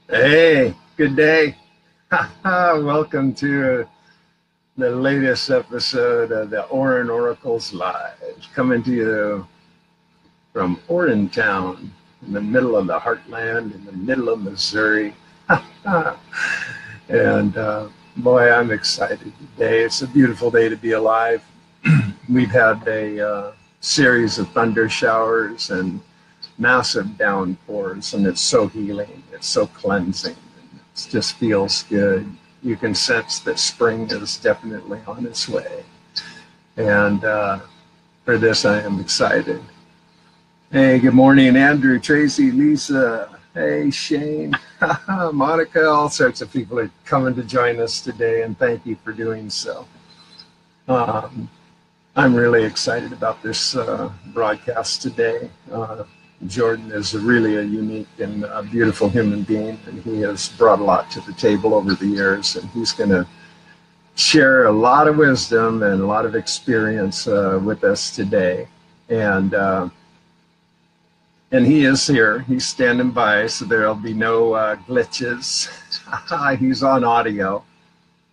Hey, good day. Welcome to the latest episode of the ORIN Oracles Live, coming to you from Orin Town, in the middle of the heartland, in the middle of Missouri. And boy, I'm excited today. It's a beautiful day to be alive. We've had a series of thunder showers and massive downpours, and it's so healing, it's so cleansing, it just feels good. You can sense that spring is definitely on its way, and for this I am excited. Hey, good morning, Andrew, Tracy, Lisa, hey, Shane, Monica, all sorts of people are coming to join us today, and thank you for doing so. I'm really excited about this broadcast today. Jordan is really a unique and beautiful human being, and he has brought a lot to the table over the years, and he's going to share a lot of wisdom and a lot of experience with us today. And he is here. He's standing by, so there'll be no glitches. He's on audio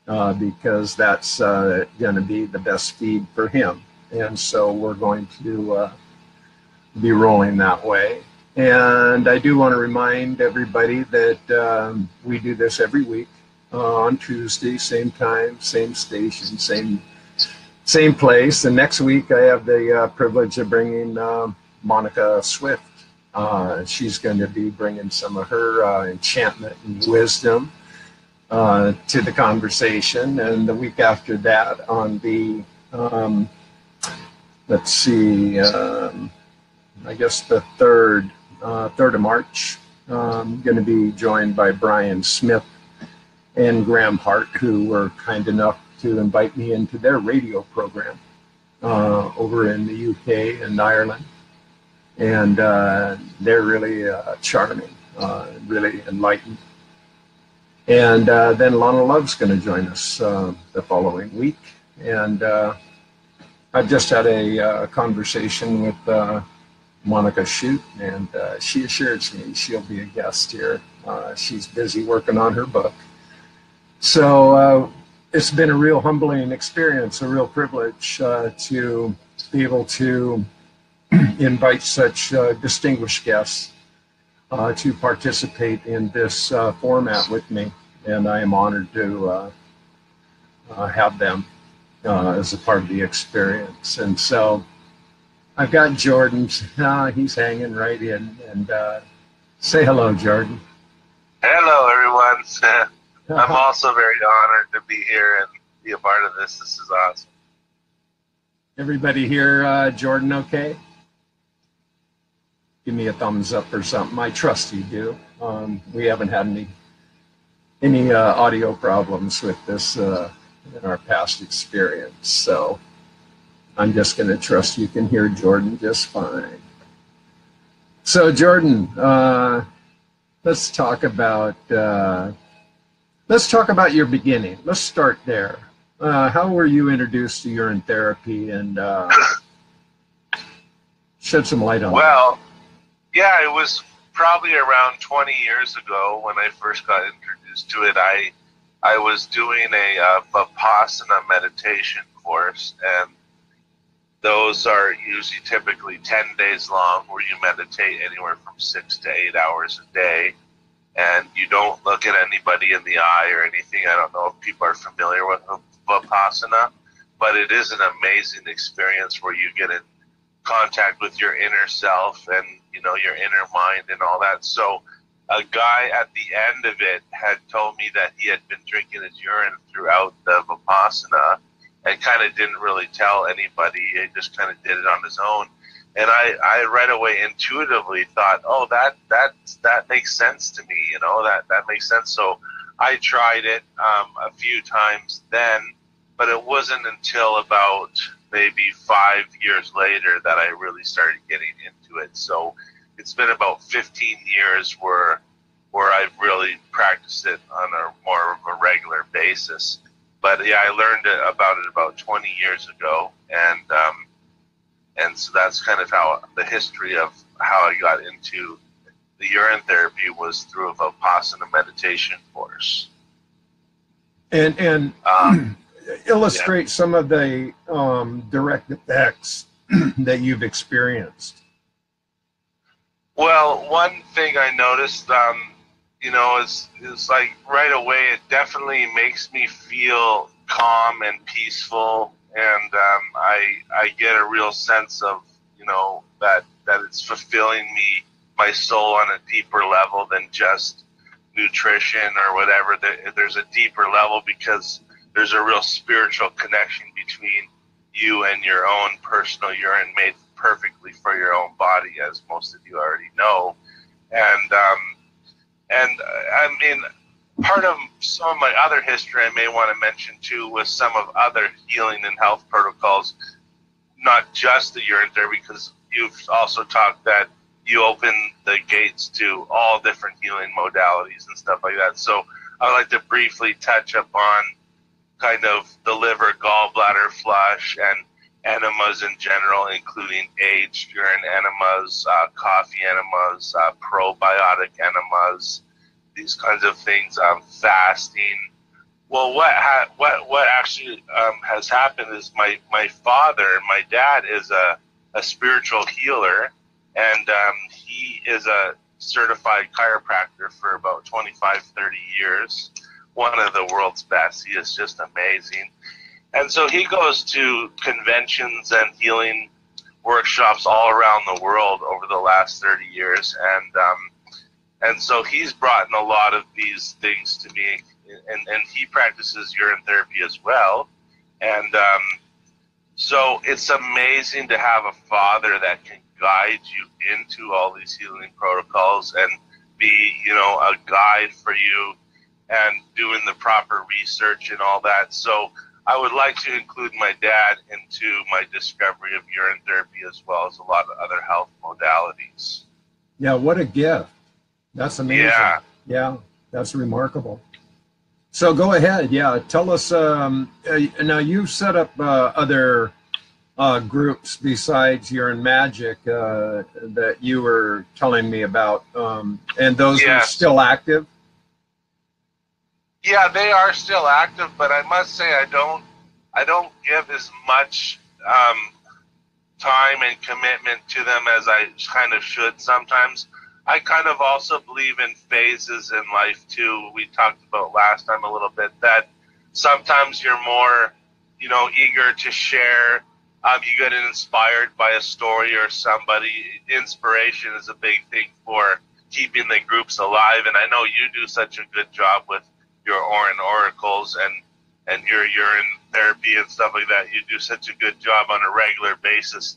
because that's going to be the best feed for him, and so we're going to be rolling that way. And I do want to remind everybody that we do this every week on Tuesday, same time, same station, same place. And next week I have the privilege of bringing Monica Swift. She's going to be bringing some of her enchantment and wisdom to the conversation. And the week after that, on the let's see, I guess the 3rd of March, I'm going to be joined by Brian Smith and Graham Hart, who were kind enough to invite me into their radio program over in the UK and Ireland. And they're really charming, really enlightened. And then Lana Love's going to join us the following week. And I've just had a conversation with Monica Shute, and she assures me she'll be a guest here. She's busy working on her book. So it's been a real humbling experience, a real privilege to be able to invite such distinguished guests to participate in this format with me. And I am honored to have them as a part of the experience. And so I've got Jordan. He's hanging right in. And say hello, Jordan. Hello, everyone. I'm also very honored to be here and be a part of this. This is awesome. Everybody here, Jordan, okay? Give me a thumbs up or something. I trust you do. We haven't had any audio problems with this in our past experience. So I'm just going to trust you can hear Jordan just fine. So Jordan, let's talk about your beginning. Let's start there. How were you introduced to urine therapy, and shed some light on that? Well, yeah, it was probably around 20 years ago when I first got introduced to it. I was doing a Vipassana meditation course, and those are usually typically 10 days long, where you meditate anywhere from 6 to 8 hours a day, and you don't look at anybody in the eye or anything. I don't know if people are familiar with Vipassana, but it is an amazing experience where you get in contact with your inner self and, you know, your inner mind and all that. So a guy at the end of it had told me that he had been drinking his urine throughout the Vipassana and kind of didn't really tell anybody. He just kind of did it on his own. And I right away intuitively thought, oh, that makes sense to me, you know, that makes sense. So I tried it a few times then, but it wasn't until about maybe 5 years later that I really started getting into it. So it's been about 15 years where I've really practiced it on a more of a regular basis. But yeah, I learned about it about 20 years ago, and so that's kind of how the history of how I got into the urine therapy was through a Vipassana meditation course. And illustrate some of the direct effects that you've experienced. Well, one thing I noticed, is like right away, it definitely makes me feel calm and peaceful, and I get a real sense of, that it's fulfilling my soul on a deeper level than just nutrition or whatever. There's a deeper level because there's a real spiritual connection between you and your own personal urine made perfectly for your own body, as most of you already know. And I mean, part of some of my other history I may want to mention too was some of other healing and health protocols, not just the urine therapy, because you've also talked that you open the gates to all different healing modalities and stuff like that. So I would like to briefly touch upon kind of the liver, gallbladder flush, and enemas in general, including aged urine enemas, coffee enemas, probiotic enemas, these kinds of things, fasting. Well, what actually has happened is my father, my dad, is a spiritual healer, and he is a certified chiropractor for about 25, 30 years, one of the world's best. He is just amazing. And so he goes to conventions and healing workshops all around the world over the last 30 years. And so he's brought in a lot of these things to me, and he practices urine therapy as well. And so it's amazing to have a father that can guide you into all these healing protocols and be, a guide for you and doing the proper research and all that. So I would like to include my dad into my discovery of urine therapy, as well as a lot of other health modalities. Yeah, what a gift. That's amazing. Yeah, that's remarkable. So go ahead. Yeah, tell us. Now you've set up other groups besides Urine Magic that you were telling me about, and those are still active? Yeah, they are still active, but I must say I don't give as much time and commitment to them as I kind of should sometimes. I kind of also believe in phases in life too. We talked about last time a little bit that sometimes you're more, eager to share. You get inspired by a story or somebody. Inspiration is a big thing for keeping the groups alive, and I know you do such a good job with your ORIN oracles and your urine therapy and stuff like that. You do such a good job on a regular basis.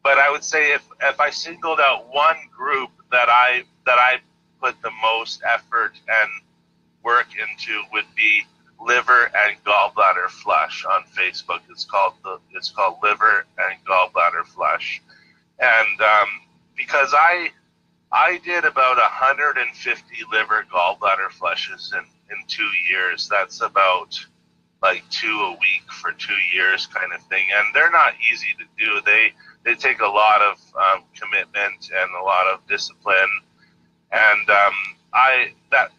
But I would say if I singled out one group that I put the most effort and work into would be liver and gallbladder flush on Facebook. It's called liver and gallbladder flush, and because I did about 150 liver gallbladder flushes in 2 years. That's about like 2 a week for 2 years kind of thing, and they're not easy to do. They take a lot of commitment and a lot of discipline, and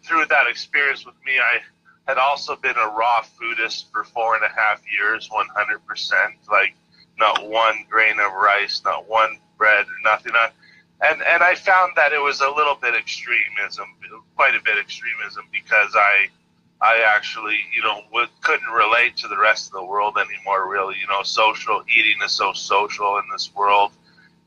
through that experience with me, I had also been a raw foodist for 4.5 years, 100%, like not one grain of rice, not one bread, nothing. And I found that it was a little bit extremism, quite a bit extremism, because I actually, couldn't relate to the rest of the world anymore, really. Social eating is so social in this world,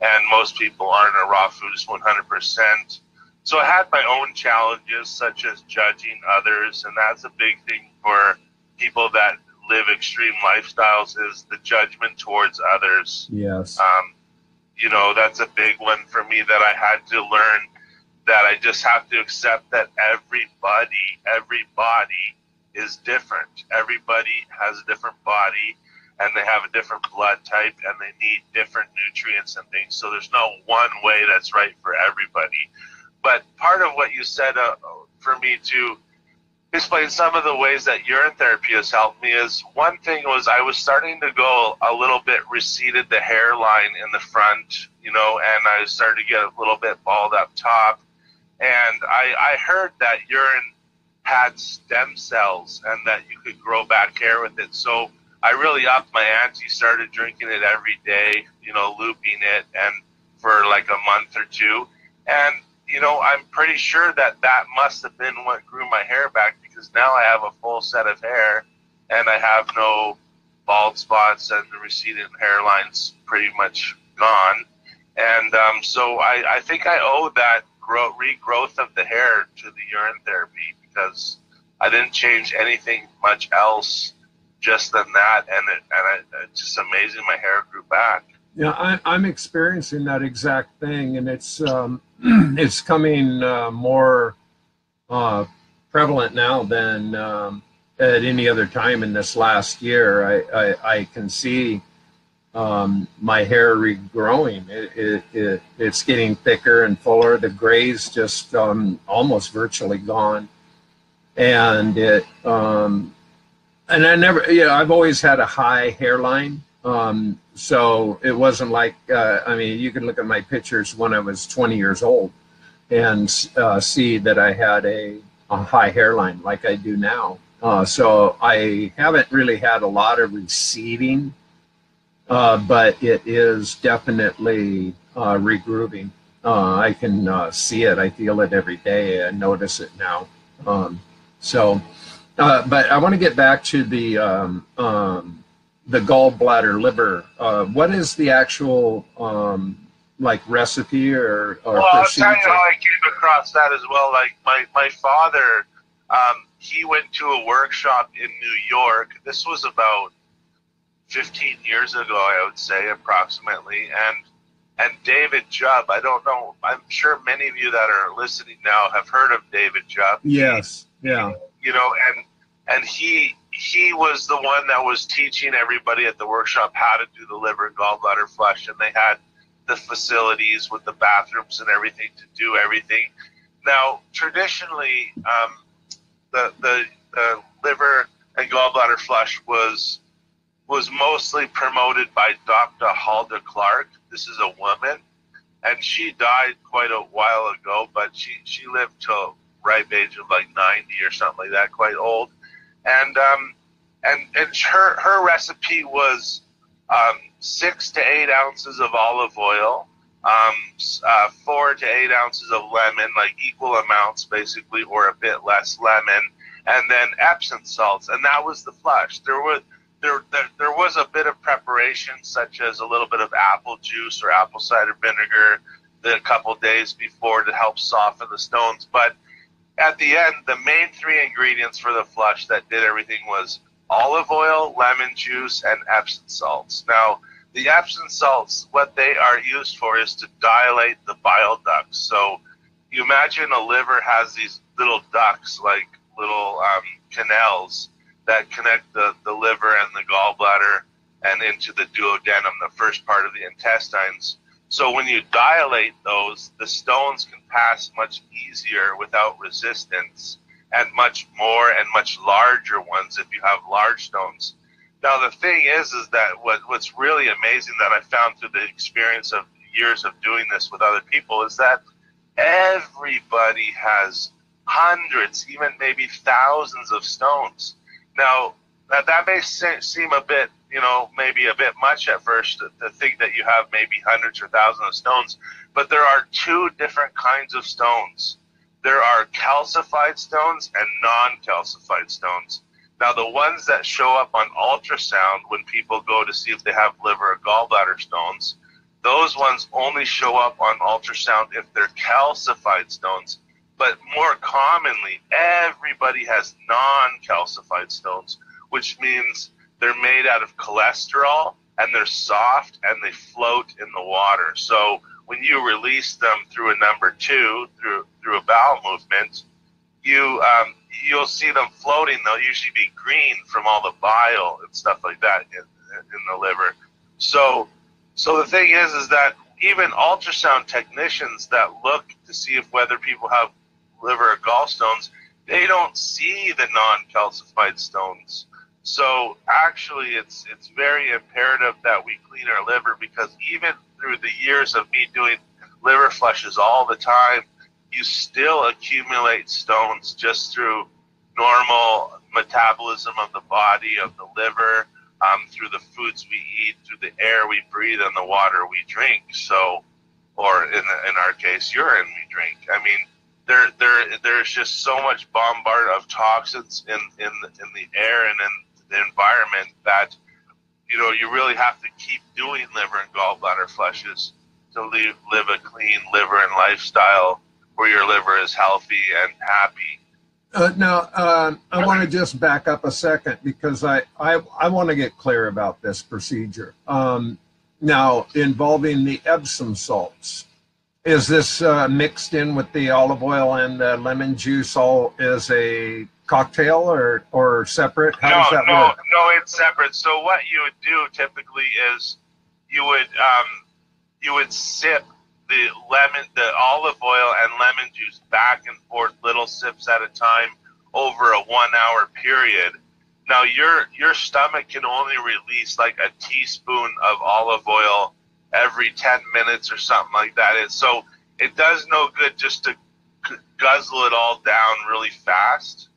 and most people aren't a raw foodist 100%. So I had my own challenges, such as judging others, and that's a big thing for people that live extreme lifestyles, is the judgment towards others. Yes. That's a big one for me that I had to learn, that I just have to accept that everybody is different. Everybody has a different body, and they have a different blood type, and they need different nutrients and things. So there's no one way that's right for everybody. But part of what you said for me to explain some of the ways that urine therapy has helped me is, one thing was I was starting to go a little bit receded, the hairline in the front, and I started to get a little bit bald up top. and I heard that urine had stem cells and that you could grow back hair with it. So I really upped my ante, started drinking it every day, you know, looping it, and for like a month or two. And, you know, I'm pretty sure that that must have been what grew my hair back, because now I have a full set of hair and I have no bald spots, and the receding hairline's pretty much gone. And so I think I owe that regrowth of the hair to the urine therapy, because I didn't change anything much else just than that, and it's just amazing my hair grew back. Yeah, I'm experiencing that exact thing, and it's it's coming more prevalent now than at any other time in this last year. I can see my hair regrowing. It's getting thicker and fuller. The gray's just almost virtually gone, and and I never, I've always had a high hairline. So it wasn't like, I mean, you can look at my pictures when I was 20 years old and see that I had a high hairline like I do now. So I haven't really had a lot of receding, but it is definitely regrooving. I can see it. I feel it every day. I notice it now. But I want to get back to the gallbladder liver. What is the actual like recipe or well, I'll tell you how I came across that as well. Like my father, he went to a workshop in New York. This was about 15 years ago, I would say, approximately. And David Jubb, I don't know, I'm sure many of you that are listening now have heard of David Jubb. Yes, yeah. You know, and he was the one that was teaching everybody at the workshop how to do the liver and gallbladder flush, and they had the facilities with the bathrooms and everything to do everything. Now, traditionally, the liver and gallbladder flush was mostly promoted by Dr. Hulda Clark. This is a woman, and she died quite a while ago, but she lived till ripe age of like 90 or something like that, quite old. And her recipe was 6 to 8 ounces of olive oil, 4 to 8 ounces of lemon, like equal amounts basically, or a bit less lemon, and then Epsom salts, and that was the flush. There was a bit of preparation, such as a little bit of apple juice or apple cider vinegar a couple days before to help soften the stones, but at the end, the main 3 ingredients for the flush that did everything was olive oil, lemon juice, and Epsom salts. Now, the Epsom salts, what they are used for is to dilate the bile ducts. So you imagine a liver has these little ducts, like little canals that connect the liver and the gallbladder and into the duodenum, the first part of the intestines. So when you dilate those, the stones can pass much easier without resistance, and much more and much larger ones if you have large stones. Now the thing is that what's really amazing that I found through the experience of years of doing this with other people is that everybody has hundreds, even maybe thousands of stones. Now that may seem a bit, maybe a bit much at first to think that you have maybe hundreds or thousands of stones, but there are 2 different kinds of stones. There are calcified stones and non-calcified stones. Now, the ones that show up on ultrasound when people go to see if they have liver or gallbladder stones, those ones only show up on ultrasound if they're calcified stones. But more commonly, everybody has non-calcified stones, which means they're made out of cholesterol, and they're soft, and they float in the water. So when you release them through a number 2, through a bowel movement, you'll see them floating. They'll usually be green from all the bile and stuff like that in the liver. So the thing is that even ultrasound technicians that look to see if whether people have liver or gallstones, they don't see the non-calcified stones. So actually, it's very imperative that we clean our liver, because even through the years of me doing liver flushes all the time, you still accumulate stones just through normal metabolism of the body, of the liver, through the foods we eat, through the air we breathe, and the water we drink. So, or in our case, urine we drink. I mean, there's just so much bombard of toxins in the air and in the environment that, you know, you really have to keep doing liver and gallbladder flushes to live a clean liver and lifestyle where your liver is healthy and happy. Now, I want to just back up a second because I want to get clear about this procedure. Now, involving the Epsom salts, is this mixed in with the olive oil and lemon juice all as a cocktail or separate? How does that work? No, it's separate. So what you would do typically is you would sip the olive oil and lemon juice back and forth, little sips at a time over a 1 hour period. Now your stomach can only release like a teaspoon of olive oil every 10 minutes or something like that. So it does no good just to guzzle it all down really fast.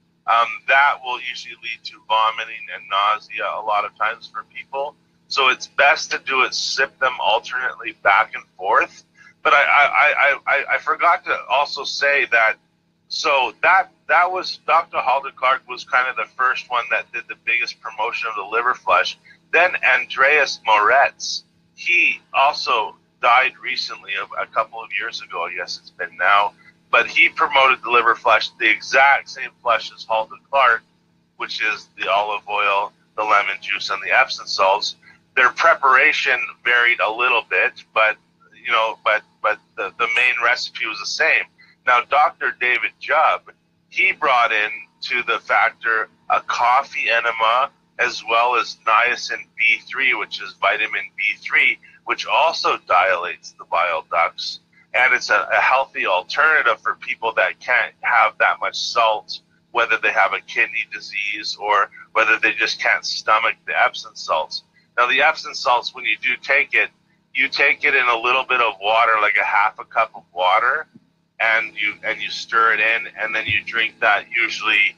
That will usually lead to vomiting and nausea a lot of times for people. So it's best to do it, sip them alternately back and forth. But I forgot to also say that, so that was, Dr. Halder Clark was kind of the first one that did the biggest promotion of the liver flush. Then Andreas Moretz, he also died recently, a couple of years ago, I guess it's been now, but he promoted the liver flush, the exact same flush as Halder Clark, which is the olive oil, the lemon juice, and the Epsom salts. Their preparation varied a little bit, but you know, but the main recipe was the same. Now, Dr. David Jubb, he brought in to the factor a coffee enema as well as niacin B3, which is vitamin B3, which also dilates the bile ducts. And it's a healthy alternative for people that can't have that much salt, whether they have a kidney disease or whether they just can't stomach the Epsom salts. Now, the Epsom salts, when you do take it, you take it in a little bit of water, like a half a cup of water, and you stir it in, and then you drink that. Usually,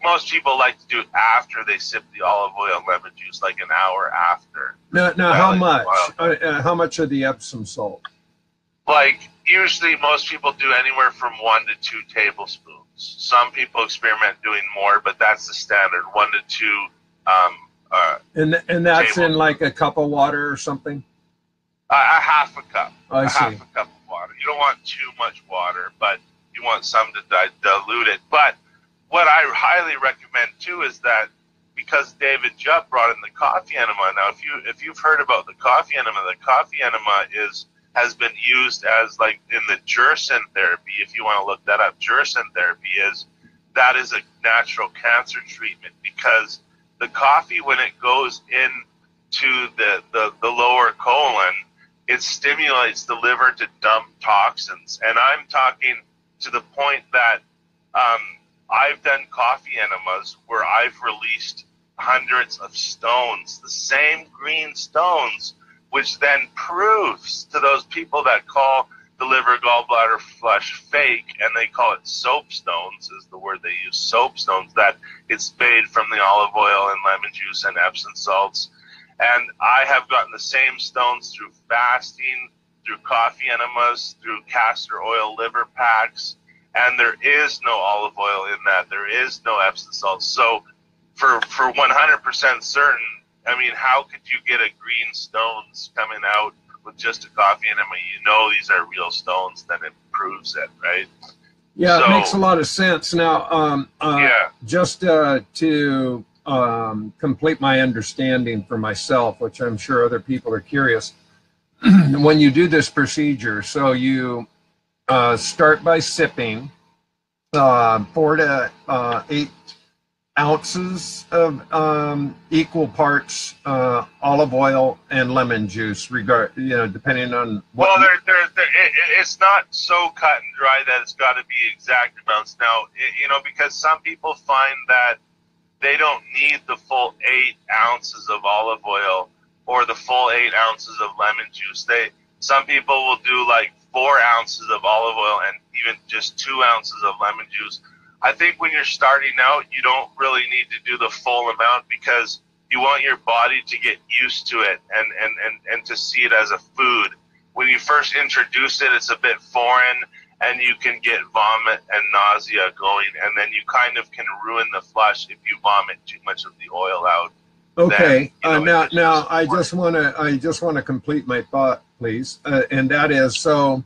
most people like to do it after they sip the olive oil and lemon juice, like an hour after. Now how much? How much of the Epsom salt? Like, usually most people do anywhere from 1 to 2 tablespoons. Some people experiment doing more, but that's the standard, 1 to 2. And that's in like a cup of water or something? A half a cup. I see. Half a cup of water. You don't want too much water, but you want some to dilute it. But what I highly recommend too is that, because David Jubb brought in the coffee enema. Now, if you've heard about the coffee enema has been used as, like, in the Jersin therapy. If you want to look that up, Jersin therapy is a natural cancer treatment, because the coffee, when it goes into the lower colon, it stimulates the liver to dump toxins. And I'm talking to the point that I've done coffee enemas where I've released hundreds of stones, the same green stones, which then proves to those people that call the liver gallbladder flush fake, and they call it soap stones, is the word they use, soap stones, that it's made from the olive oil and lemon juice and Epsom salts. And I have gotten the same stones through fasting, through coffee enemas, through castor oil liver packs, and there is no olive oil in that. There is no Epsom salts. So for 100% certain, I mean, how could you get a green stones coming out with just a coffee enema? You know these are real stones, then it proves it, right? Yeah, so, it makes a lot of sense. Now, just to complete my understanding for myself, which I'm sure other people are curious, when you do this procedure, so you start by sipping 4 to 8 ounces of equal parts olive oil and lemon juice, depending on what. Well, it's not so cut and dry that it's got to be exact amounts. Now, because some people find that they don't need the full 8 ounces of olive oil or the full 8 ounces of lemon juice. Some people will do like 4 ounces of olive oil and even just 2 ounces of lemon juice. I think when you're starting out, you don't really need to do the full amount because you want your body to get used to it and to see it as a food. When you first introduce it, it's a bit foreign, and you can get vomit and nausea going, and then you kind of can ruin the flush if you vomit too much of the oil out. Okay. Then, now I just want to complete my thought, please, and that is, so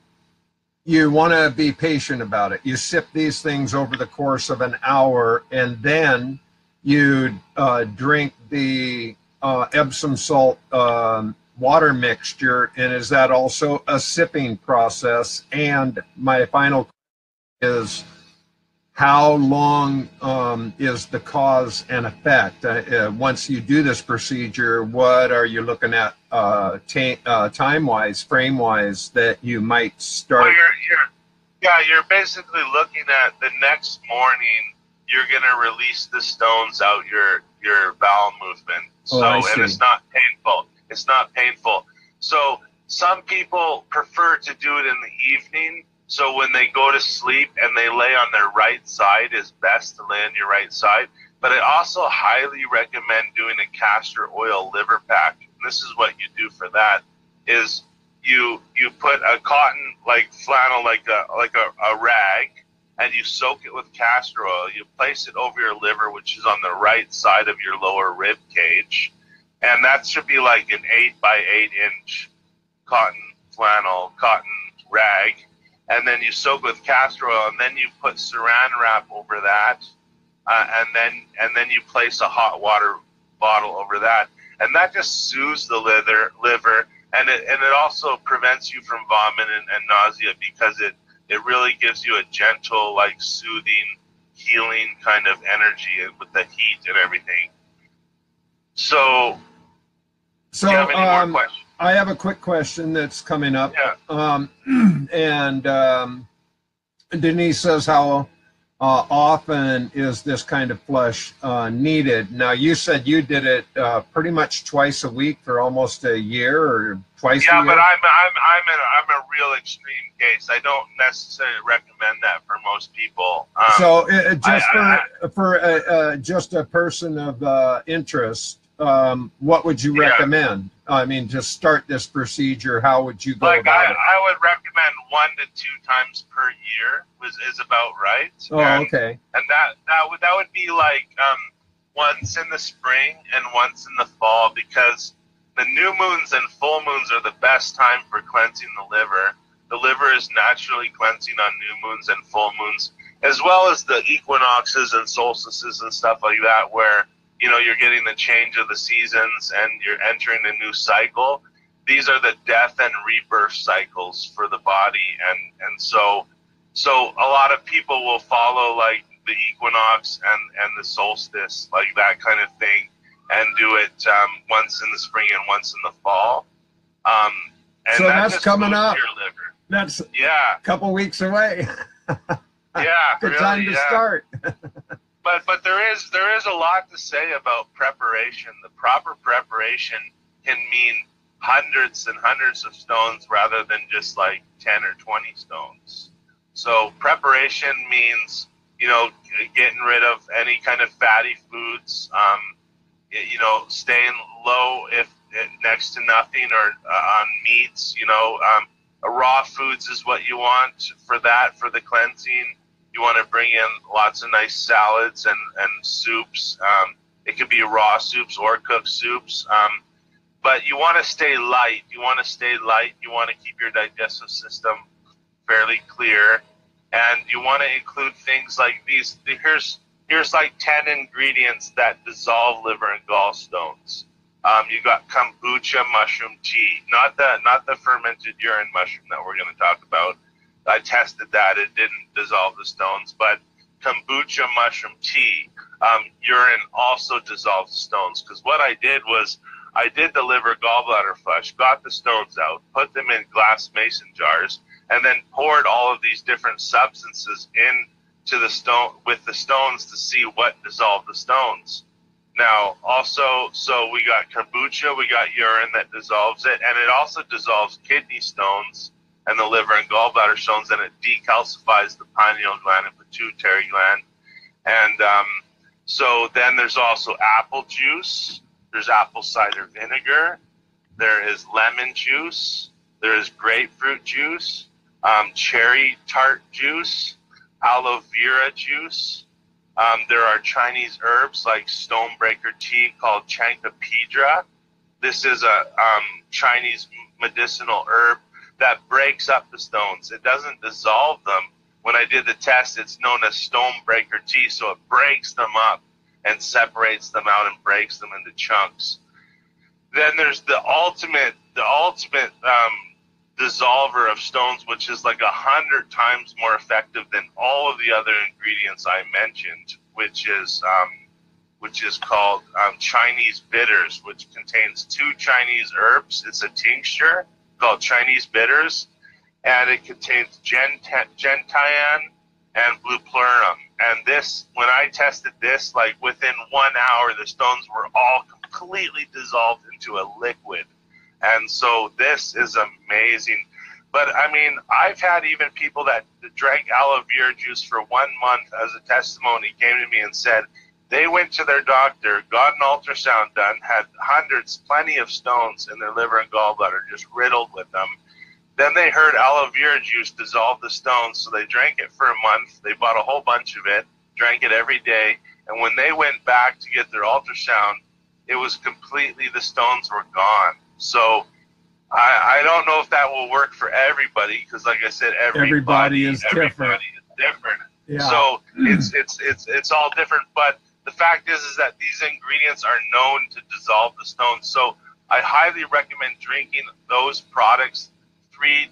you want to be patient about it. You sip these things over the course of an hour, and then you drink the Epsom salt water mixture. And is that also a sipping process? And my final question is, how long is the cause and effect? Once you do this procedure, what are you looking at time-wise, frame-wise, that you might start? Well, you're basically looking at the next morning, you're going to release the stones out your bowel movement. So, and it's not painful. It's not painful. So some people prefer to do it in the evening. So when they go to sleep and they lay on their right side, is best to lay on your right side. But I also highly recommend doing a castor oil liver pack. And this is what you do for that: is you put a cotton like flannel, like a rag, and you soak it with castor oil. You place it over your liver, which is on the right side of your lower rib cage, and that should be like an 8 by 8 inch cotton rag. And then you soak with castor oil, and then you put saran wrap over that, and then you place a hot water bottle over that, and that just soothes the liver, and it also prevents you from vomit and nausea, because it really gives you a gentle, like, soothing, healing kind of energy with the heat and everything. So do you have any more questions? I have a quick question that's coming up. Yeah. And Denise says, how often is this kind of flush needed? Now, you said you did it pretty much twice a week for almost a year, or twice a year? Yeah, but I'm a real extreme case. I don't necessarily recommend that for most people. So for just a person of interest, what would you recommend? I mean, to start this procedure, how would you go about it? I would recommend 1 to 2 times per year is about right. Oh, okay. And that would be like once in the spring and once in the fall, because the new moons and full moons are the best time for cleansing the liver. The liver is naturally cleansing on new moons and full moons, as well as the equinoxes and solstices and stuff like that, where you're getting the change of the seasons and you're entering a new cycle. These are the death and rebirth cycles for the body. And so a lot of people will follow like the equinox and the solstice, like that kind of thing, and do it once in the spring and once in the fall. And so that's coming up. Your liver. That's a couple weeks away. Good time to start. But there is a lot to say about preparation. The proper preparation can mean hundreds and hundreds of stones rather than just like 10 or 20 stones. So preparation means, getting rid of any kind of fatty foods, staying low if next to nothing, or on meats, raw foods is what you want for the cleansing. You want to bring in lots of nice salads and soups. It could be raw soups or cooked soups. But you want to stay light. You want to keep your digestive system fairly clear. And you want to include things like these. Here's like 10 ingredients that dissolve liver and gallstones. You got kombucha mushroom tea, not the fermented urine mushroom that we're going to talk about. I tested that; it didn't dissolve the stones. But kombucha mushroom tea, urine also dissolves the stones. Because what I did was I did the liver gallbladder flush, got the stones out, put them in glass mason jars, and then poured all of these different substances into the stone with the stones to see what dissolved the stones. Now, also, so we got kombucha, we got urine that dissolves it, and it also dissolves kidney stones and the liver and gallbladder stones, and it decalcifies the pineal gland and pituitary gland. And so then there's also apple juice, there's apple cider vinegar, there is lemon juice, there is grapefruit juice, cherry tart juice, aloe vera juice. There are Chinese herbs like stonebreaker tea called chankapedra. This is a Chinese medicinal herb that breaks up the stones. It doesn't dissolve them. When I did the test, it's known as stonebreaker tea, so it breaks them up and separates them out and breaks them into chunks. Then there's the ultimate dissolver of stones, which is like 100 times more effective than all of the other ingredients I mentioned, which is called Chinese bitters, which contains 2 Chinese herbs. It's a tincture called Chinese bitters, and it contains gentian and blue plurum. And this, when I tested this, like within 1 hour, the stones were all completely dissolved into a liquid. And so this is amazing. But I mean, I've had even people that drank aloe vera juice for 1 month as a testimony came to me and said they went to their doctor, got an ultrasound done, had plenty of stones in their liver and gallbladder, just riddled with them. Then they heard aloe vera juice dissolve the stones, so they drank it for a month. They bought a whole bunch of it, drank it every day, and when they went back to get their ultrasound, it was completely, the stones were gone. So I don't know if that will work for everybody, because like I said, everybody is different. Yeah. So it's all different. But the fact is that these ingredients are known to dissolve the stones. So I highly recommend drinking those products three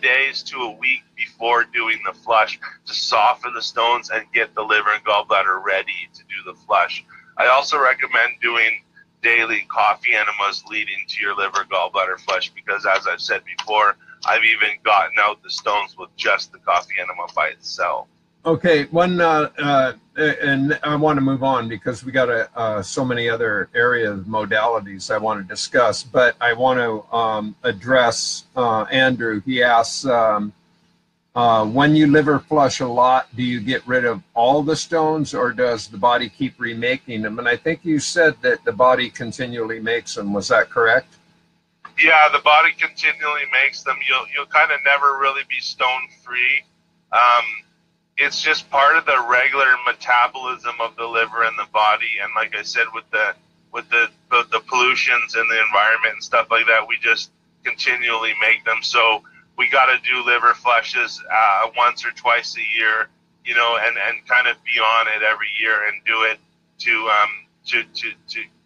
days to a week before doing the flush to soften the stones and get the liver and gallbladder ready to do the flush. I also recommend doing daily coffee enemas leading to your liver gallbladder flush, because as I've said before, I've even gotten out the stones with just the coffee enema by itself. Okay, and I want to move on because we got so many other areas, modalities I want to discuss, but I want to address Andrew. He asks, when you liver flush a lot, do you get rid of all the stones, or does the body keep remaking them? And I think you said that the body continually makes them. Was that correct? Yeah, the body continually makes them. You'll kind of never really be stone free. It's just part of the regular metabolism of the liver and the body. And like I said, with the pollutions in the environment and stuff like that, we just continually make them. So we got to do liver flushes once or twice a year, you know, and kind of be on it every year and do it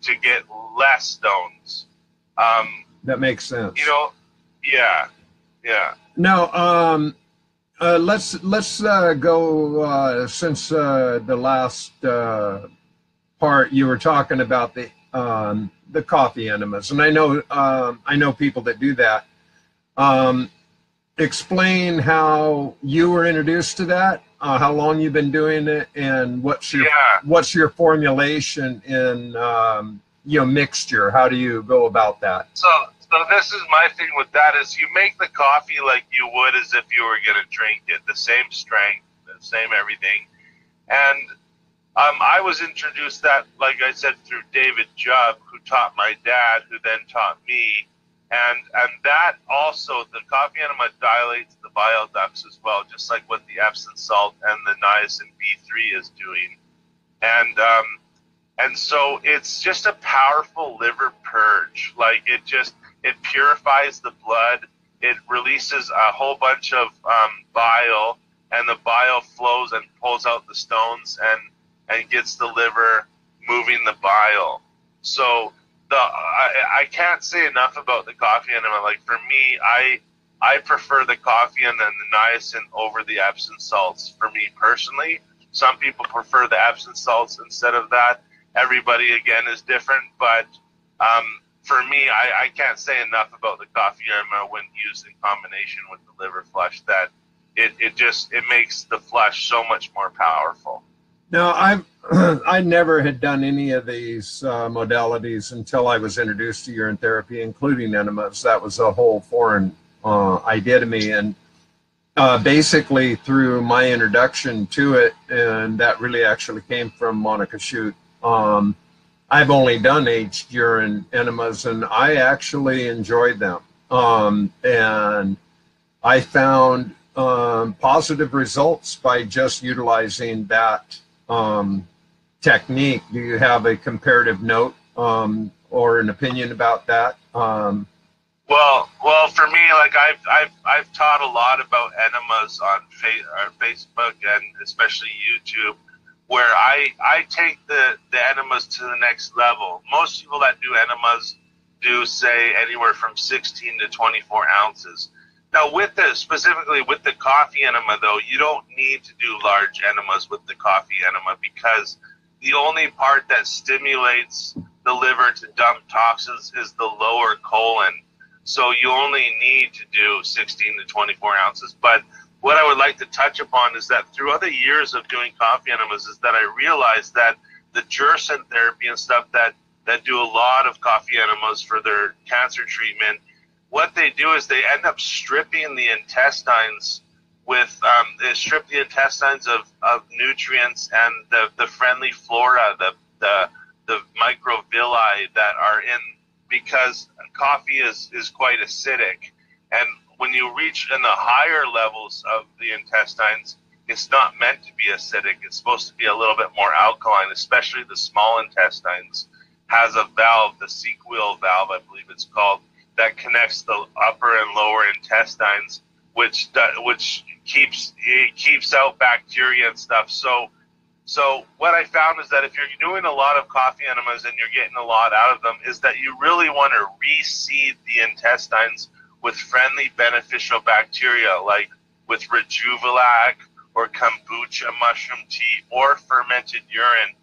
to get less stones. That makes sense. You know, yeah. Now, let's go since the last part you were talking about the coffee enemas, and I know people that do that. Explain how you were introduced to that, how long you've been doing it, and what's your formulation in mixture. How do you go about that? So this is my thing with that is you make the coffee like you would as if you were going to drink it, the same strength, the same everything. And I was introduced that, like I said, through David Jubb, who taught my dad, who then taught me. And that also, the coffee enema dilates the bile ducts as well, just like what the Epsom salt and the niacin B3 is doing. And so it's just a powerful liver purge. Like it purifies the blood. It releases a whole bunch of bile, and the bile flows and pulls out the stones and gets the liver moving the bile. So I can't say enough about the coffee enema. Like for me, I prefer the coffee and then the niacin over the Epsom salts for me personally. Some people prefer the Epsom salts instead of that. Everybody, again, is different. But for me, I can't say enough about the coffee enema when used in combination with the liver flush that it makes the flush so much more powerful. Now, I never had done any of these modalities until I was introduced to urine therapy, including enemas. That was a whole foreign idea to me. And basically through my introduction to it, and that really actually came from Monica Shute. I've only done aged urine enemas, and I actually enjoyed them. And I found positive results by just utilizing that technique. Do you have a comparative note or an opinion about that? Well, for me, like I've taught a lot about enemas on Facebook and especially YouTube, where I take the enemas to the next level. Most people that do enemas do say anywhere from 16 to 24 ounces. Now, specifically with the coffee enema, though, you don't need to do large enemas with the coffee enema, because the only part that stimulates the liver to dump toxins is the lower colon. So you only need to do 16 to 24 ounces. But what I would like to touch upon is that through other years of doing coffee enemas is that I realized that the Gerson therapy and stuff that do a lot of coffee enemas for their cancer treatment, what they do is they end up stripping the intestines with, they strip the intestines of nutrients and the friendly flora, the microvilli that are in, because coffee is quite acidic. And when you reach in the higher levels of the intestines, it's not meant to be acidic. It's supposed to be a little bit more alkaline, especially the small intestines. Has a valve, the sequel valve, I believe it's called, that connects the upper and lower intestines, which keeps out bacteria and stuff. So what I found is that if you're doing a lot of coffee enemas and you're getting a lot out of them, is that you really want to reseed the intestines with friendly beneficial bacteria, like with Rejuvelac or kombucha mushroom tea or fermented urine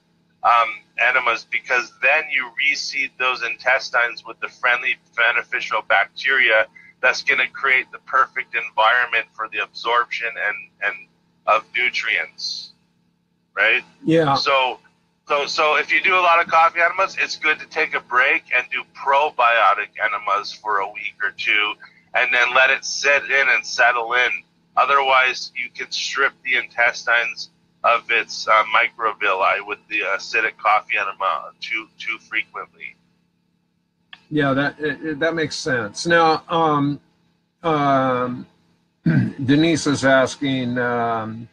enemas, because then you reseed those intestines with the friendly beneficial bacteria that's going to create the perfect environment for the absorption and of nutrients. Right? Yeah. So if you do a lot of coffee enemas, it's good to take a break and do probiotic enemas for a week or two, and then let it sit in and settle in. Otherwise, you can strip the intestines of its microvilli with the acidic coffee enema too frequently. Yeah, that makes sense. Now, Denise is asking,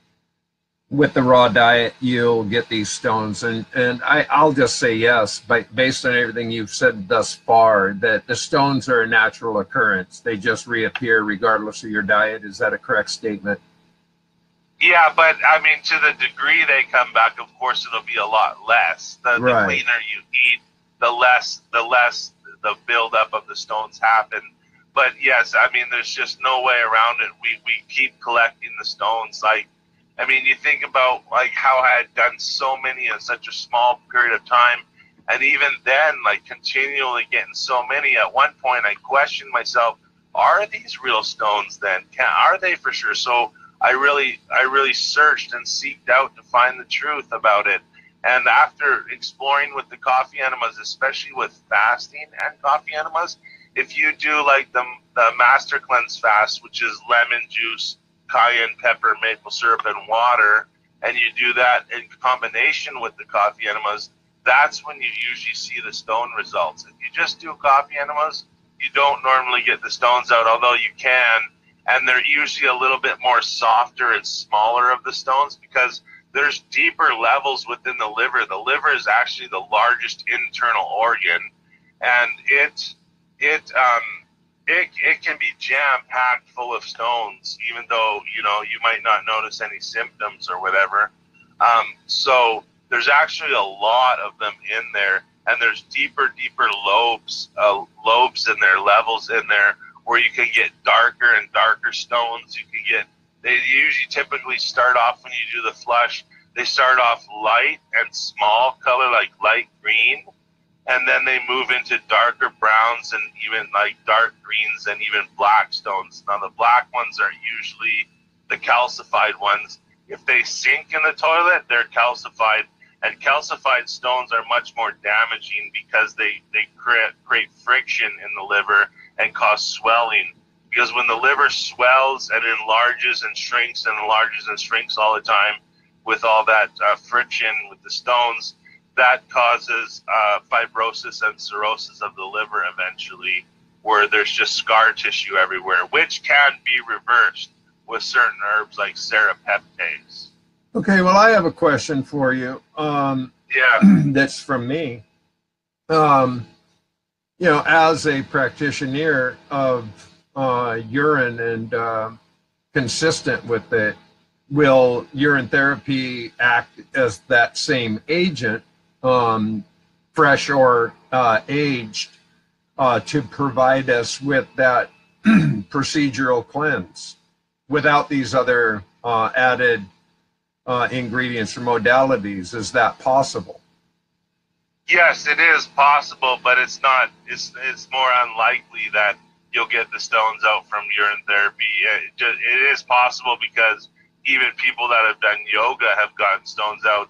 with the raw diet, you'll get these stones, and I'll just say yes, but based on everything you've said thus far, that the stones are a natural occurrence. They just reappear regardless of your diet. Is that a correct statement? Yeah, but I mean, to the degree they come back, of course, it'll be a lot less. The cleaner you eat, the less the buildup of the stones happen. But yes, I mean, there's just no way around it. We keep collecting the stones. Like, I mean, you think about like how I had done so many in such a small period of time, and even then, like continually getting so many. At one point, I questioned myself: are these real stones? Then are they for sure? So I really searched and seeked out to find the truth about it. And after exploring with the coffee enemas, especially with fasting and coffee enemas, if you do like the Master Cleanse fast, which is lemon juice, cayenne pepper, maple syrup, and water, and you do that in combination with the coffee enemas, that's when you usually see the stone results. If you just do coffee enemas, you don't normally get the stones out, although you can, and they're usually a little bit more softer and smaller of the stones, because there's deeper levels within the liver. The liver is actually the largest internal organ, and it can be jam-packed full of stones, even though, you know, you might not notice any symptoms or whatever. So there's actually a lot of them in there, and there's deeper lobes in there, levels in there, where you can get darker and darker stones. They usually typically start off, when you do the flush, they start off light and small color, like light green, and then they move into darker browns and even like dark greens and even black stones. Now the black ones are usually the calcified ones. If they sink in the toilet, they're calcified, and calcified stones are much more damaging because they create friction in the liver and cause swelling. because when the liver swells and enlarges and shrinks and enlarges and shrinks all the time with all that friction with the stones, that causes fibrosis and cirrhosis of the liver eventually, where there's just scar tissue everywhere, which can be reversed with certain herbs like serapeptase. Okay, well, I have a question for you. That's from me. You know, as a practitioner of urine and consistent with it, will urine therapy act as that same agent, fresh or aged, to provide us with that procedural cleanse without these other added ingredients or modalities? Is that possible? Yes, it is possible, but it's not. It's more unlikely that you'll get the stones out from urine therapy. It is possible because even people that have done yoga have gotten stones out.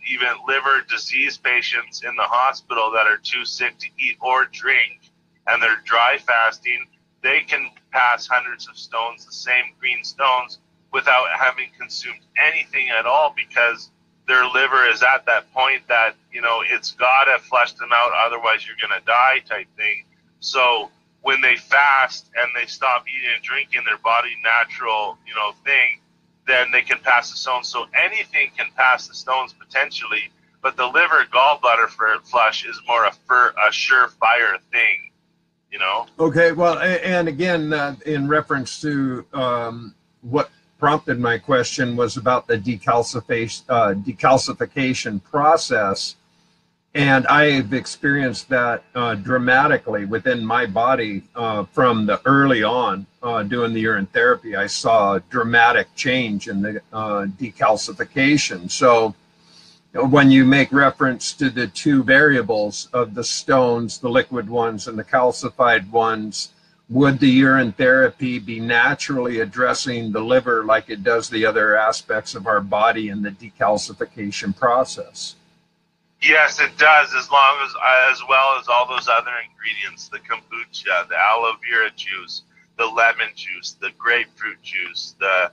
Even liver disease patients in the hospital that are too sick to eat or drink and they're dry fasting, they can pass hundreds of stones, the same green stones, without having consumed anything at all, because their liver is at that point that, you know, it's got to flush them out, otherwise you're going to die type thing. So when they fast and they stop eating and drinking, their body natural, you know, thing, then they can pass the stones. So anything can pass the stones potentially, but the liver gallbladder flush is more a surefire thing, you know? Okay, well, and again, in reference to what prompted my question was about the decalcification process, and I've experienced that dramatically within my body from the early on doing the urine therapy. I saw a dramatic change in the decalcification. So when you make reference to the two variables of the stones, the liquid ones and the calcified ones, would the urine therapy be naturally addressing the liver like it does the other aspects of our body in the decalcification process? Yes, it does, as well as all those other ingredients, the kombucha, the aloe vera juice, the lemon juice, the grapefruit juice, the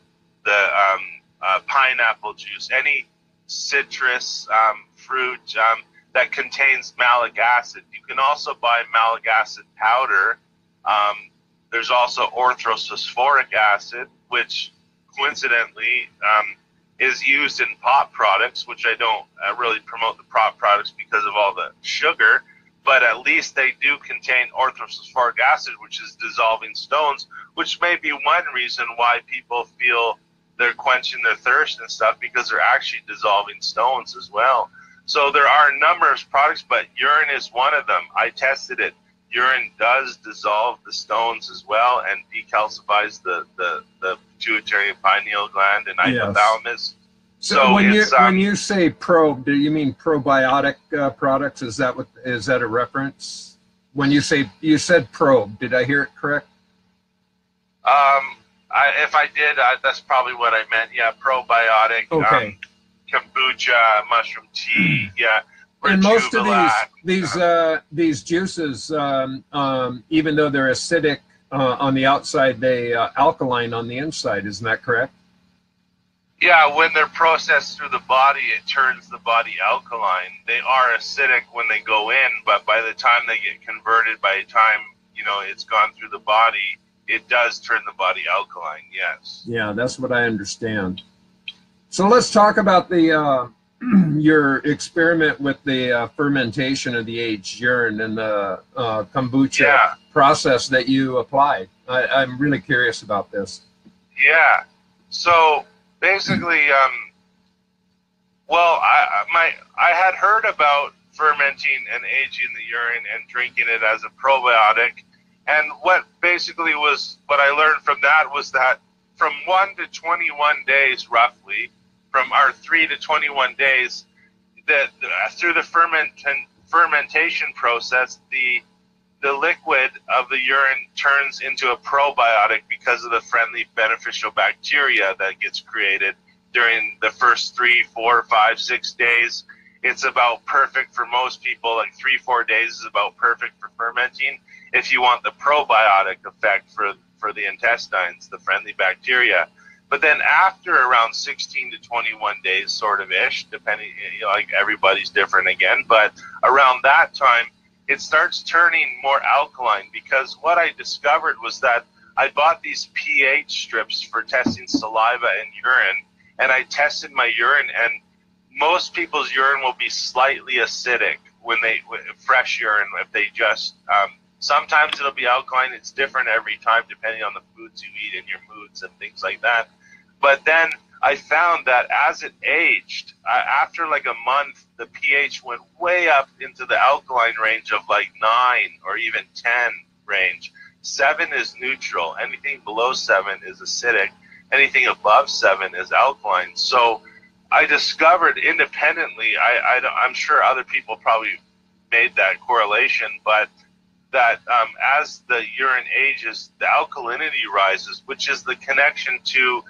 pineapple juice, any citrus fruit that contains malic acid. You can also buy malic acid powder. There's also orthophosphoric acid, which coincidentally is used in pop products, which I don't really promote the pop products because of all the sugar, but at least they do contain orthophosphoric acid, which is dissolving stones, which may be one reason why people feel they're quenching their thirst and stuff, because they're actually dissolving stones as well. So there are a number of products, but urine is one of them. I tested it. Urine does dissolve the stones as well and decalcifies the pituitary and pineal gland and hypothalamus. Yes. So when you say probe, do you mean probiotic products? Is that a reference? When you said probe, did I hear it correct? If I did, that's probably what I meant. Yeah, probiotic. Okay. Kombucha, mushroom tea. Yeah. And most of these juices, even though they're acidic on the outside, they alkaline on the inside. Isn't that correct? Yeah, when they're processed through the body, it turns the body alkaline. They are acidic when they go in, but by the time they get converted, by the time, you know, it's gone through the body, it does turn the body alkaline, yes. Yeah, that's what I understand. So let's talk about the your experiment with the fermentation of the aged urine and the kombucha process that you applied. I'm really curious about this. Yeah. So basically, I had heard about fermenting and aging the urine and drinking it as a probiotic, and what I learned from that was that from 1 to 21 days, roughly, from our 3 to 21 days, that through the fermentation process, the liquid of the urine turns into a probiotic because of the friendly beneficial bacteria that gets created during the first 3, 4, 5, 6 days. It's about perfect for most people. Like 3, 4 days is about perfect for fermenting if you want the probiotic effect for for the intestines, the friendly bacteria. But then after around 16 to 21 days, sort of ish, depending, you know, like everybody's different again, but around that time, it starts turning more alkaline, because what I discovered was that I bought these pH strips for testing saliva and urine, and I tested my urine, and most people's urine will be slightly acidic when they, fresh urine, if they just, sometimes it'll be alkaline. It's different every time depending on the foods you eat and your moods and things like that. But then I found that as it aged, after like a month, the pH went way up into the alkaline range of like 9 or even 10 range. 7 is neutral. Anything below 7 is acidic. Anything above 7 is alkaline. So I discovered independently, I'm sure other people probably made that correlation, but that as the urine ages, the alkalinity rises, which is the connection to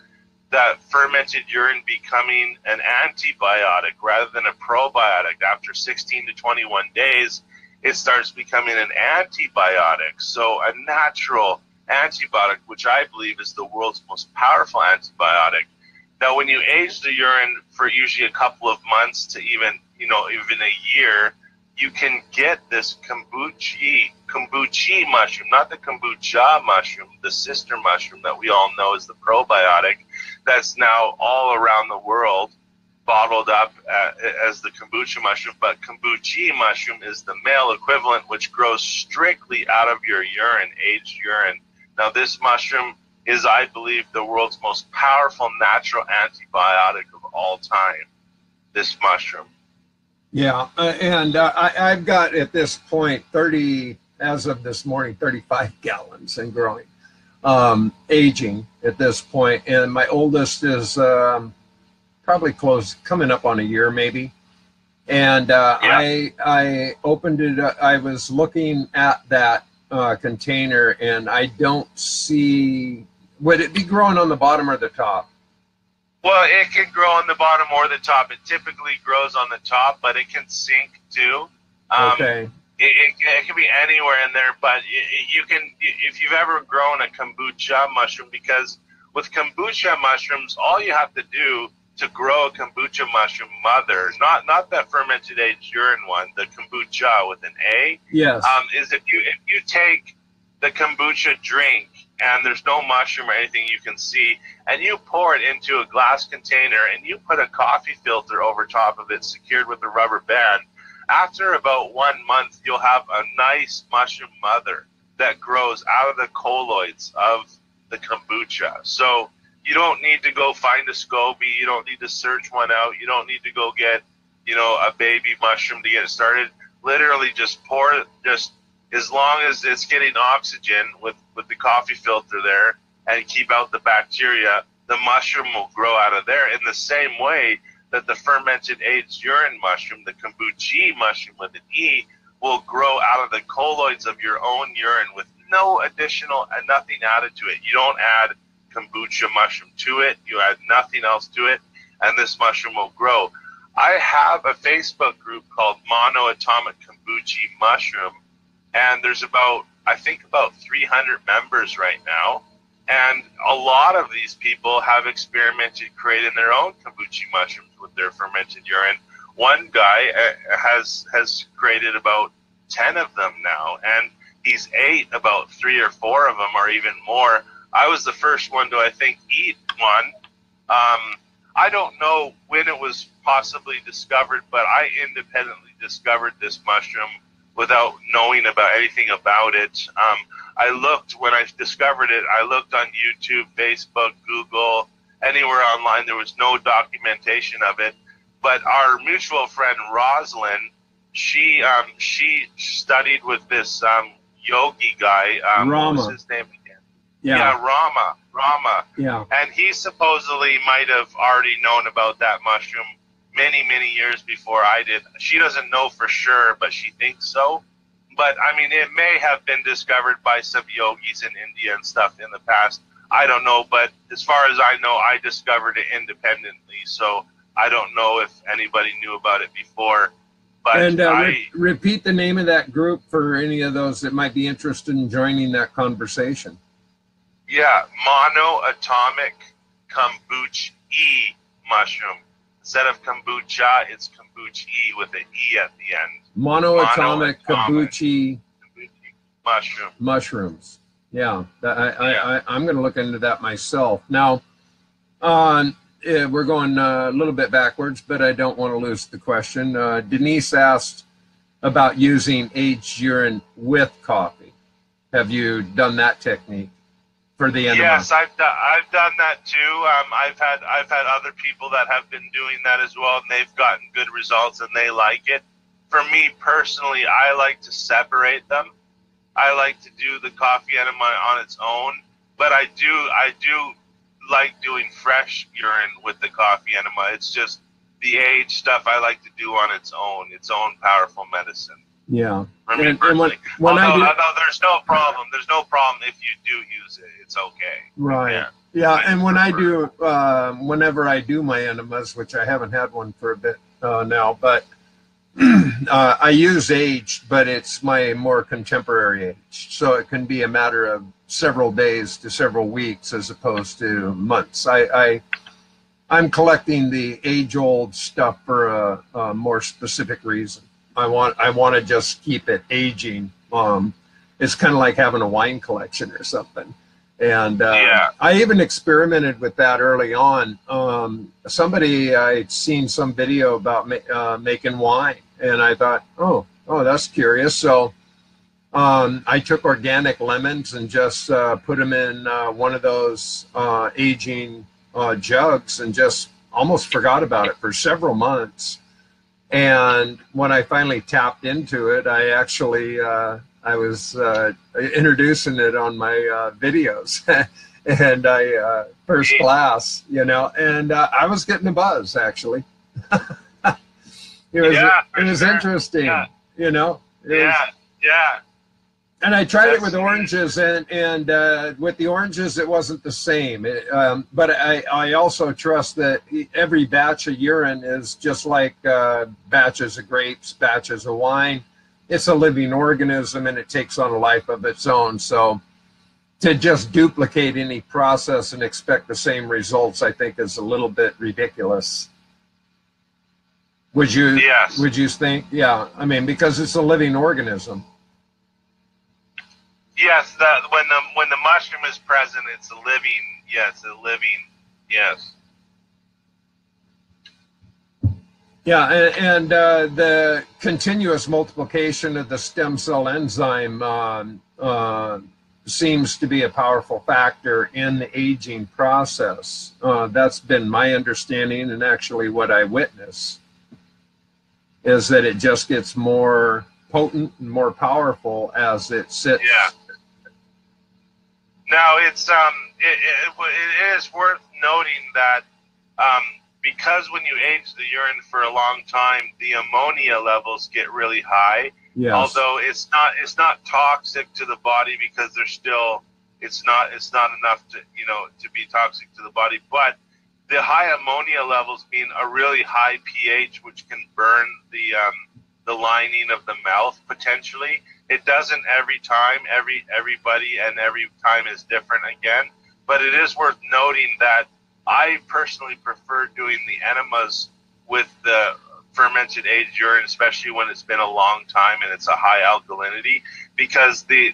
that fermented urine becoming an antibiotic rather than a probiotic. After 16 to 21 days, it starts becoming an antibiotic. So a natural antibiotic, which I believe is the world's most powerful antibiotic. Now, when you age the urine for usually a couple of months to even a year, you can get this kombucha mushroom, not the kombucha mushroom, the sister mushroom that we all know is the probiotic, that's now all around the world bottled up as the kombucha mushroom. But kombucha mushroom is the male equivalent, which grows strictly out of your urine, aged urine. Now, this mushroom is, I believe, the world's most powerful natural antibiotic of all time, this mushroom. Yeah, and I've got at this point 30, as of this morning, 35 gallons and growing, aging at this point. And my oldest is probably coming up on a year maybe. And yeah. I opened it, I was looking at that container, and I don't see, would it be growing on the bottom or the top? Well, it can grow on the bottom or the top. It typically grows on the top, but it can sink too. Okay. It can be anywhere in there, but you can, if you've ever grown a kombucha mushroom, because with kombucha mushrooms, all you have to do to grow a kombucha mushroom mother, not that fermented aged urine one, the kombucha with an A, yes, is if you take the kombucha drink, and there's no mushroom or anything you can see, and you pour it into a glass container and you put a coffee filter over top of it secured with a rubber band, after about 1 month, you'll have a nice mushroom mother that grows out of the colloids of the kombucha. So you don't need to go find a SCOBY. You don't need to search one out. You don't need to go get, a baby mushroom to get it started. Literally just pour it, just as long as it's getting oxygen with the coffee filter there and keep out the bacteria, the mushroom will grow out of there in the same way that the fermented aged urine mushroom, the kombucha mushroom with an E, will grow out of the colloids of your own urine with no additional, nothing added to it. You don't add kombucha mushroom to it. You add nothing else to it, and this mushroom will grow. I have a Facebook group called Monoatomic Kombucha Mushroom, and there's about 300 members right now. And a lot of these people have experimented creating their own kombucha mushrooms with their fermented urine. One guy has created about 10 of them now, and he's ate about 3 or 4 of them or even more. I was the first one to, I think, eat one. I don't know when it was possibly discovered, but I independently discovered this mushroom without knowing about anything about it. When I discovered it, I looked on YouTube, Facebook, Google, anywhere online. There was no documentation of it. But our mutual friend, Rosalind, she studied with this yogi guy. Rama. What was his name again? Yeah, Rama. Yeah. And he supposedly might have already known about that mushroom many, many years before I did. She doesn't know for sure, but she thinks so. But, I mean, it may have been discovered by some yogis in India and stuff in the past. I don't know, but as far as I know, I discovered it independently, so I don't know if anybody knew about it before. But and repeat the name of that group for any of those that might be interested in joining that conversation. Yeah, monoatomic kombucha mushroom. Instead of kombucha, it's kombucha with an E at the end. Monoatomic kombucha mushroom. Mushrooms. Yeah, I'm going to look into that myself. Now, we're going a little bit backwards, but I don't want to lose the question. Denise asked about using aged urine with coffee. Have you done that technique for the enema? Yes, I've done that too. I've had other people that have been doing that as well, and they've gotten good results and they like it. For me personally, I like to separate them. I like to do the coffee enema on its own, but I do like doing fresh urine with the coffee enema. It's just the age stuff I like to do on its own powerful medicine. Yeah. For me personally. Although there's no problem. There's no problem if you do use it. It's okay. Right. Yeah. And when I do, whenever I do my enemas, which I haven't had one for a bit now, but I use aged, but it's my more contemporary age. So it can be a matter of several days to several weeks as opposed to months. I'm collecting the age-old stuff for a more specific reason. I want to just keep it aging. It's kind of like having a wine collection or something. And I even experimented with that early on. I'd seen some video about making wine, and I thought, oh, that's curious. So I took organic lemons and just put them in one of those aging jugs and just almost forgot about it for several months. And when I finally tapped into it, I actually I was introducing it on my videos, and I first class, and I was getting a buzz actually. It was interesting, Yeah. And I tried it with oranges, and with the oranges, it wasn't the same. But I also trust that every batch of urine is just like batches of grapes, batches of wine. It's a living organism, and it takes on a life of its own. So to just duplicate any process and expect the same results, I think, is a little bit ridiculous. Would you? Yes. Would you think? Yeah. I mean, because it's a living organism. Yes, when the mushroom is present, it's a living. Yes, a living. Yes. Yeah, and the continuous multiplication of the stem cell enzyme seems to be a powerful factor in the aging process. That's been my understanding, and actually what I witness is that it just gets more potent and more powerful as it sits. Yeah. Now, it is worth noting that because when you age the urine for a long time, the ammonia levels get really high. Yes. Although it's not toxic to the body because it's not enough to be toxic to the body. But the high ammonia levels mean a really high pH, which can burn the lining of the mouth potentially. It doesn't every time. Everybody and every time is different again. But it is worth noting that I personally prefer doing the enemas with the fermented aged urine, especially when it's been a long time and it's a high alkalinity, because the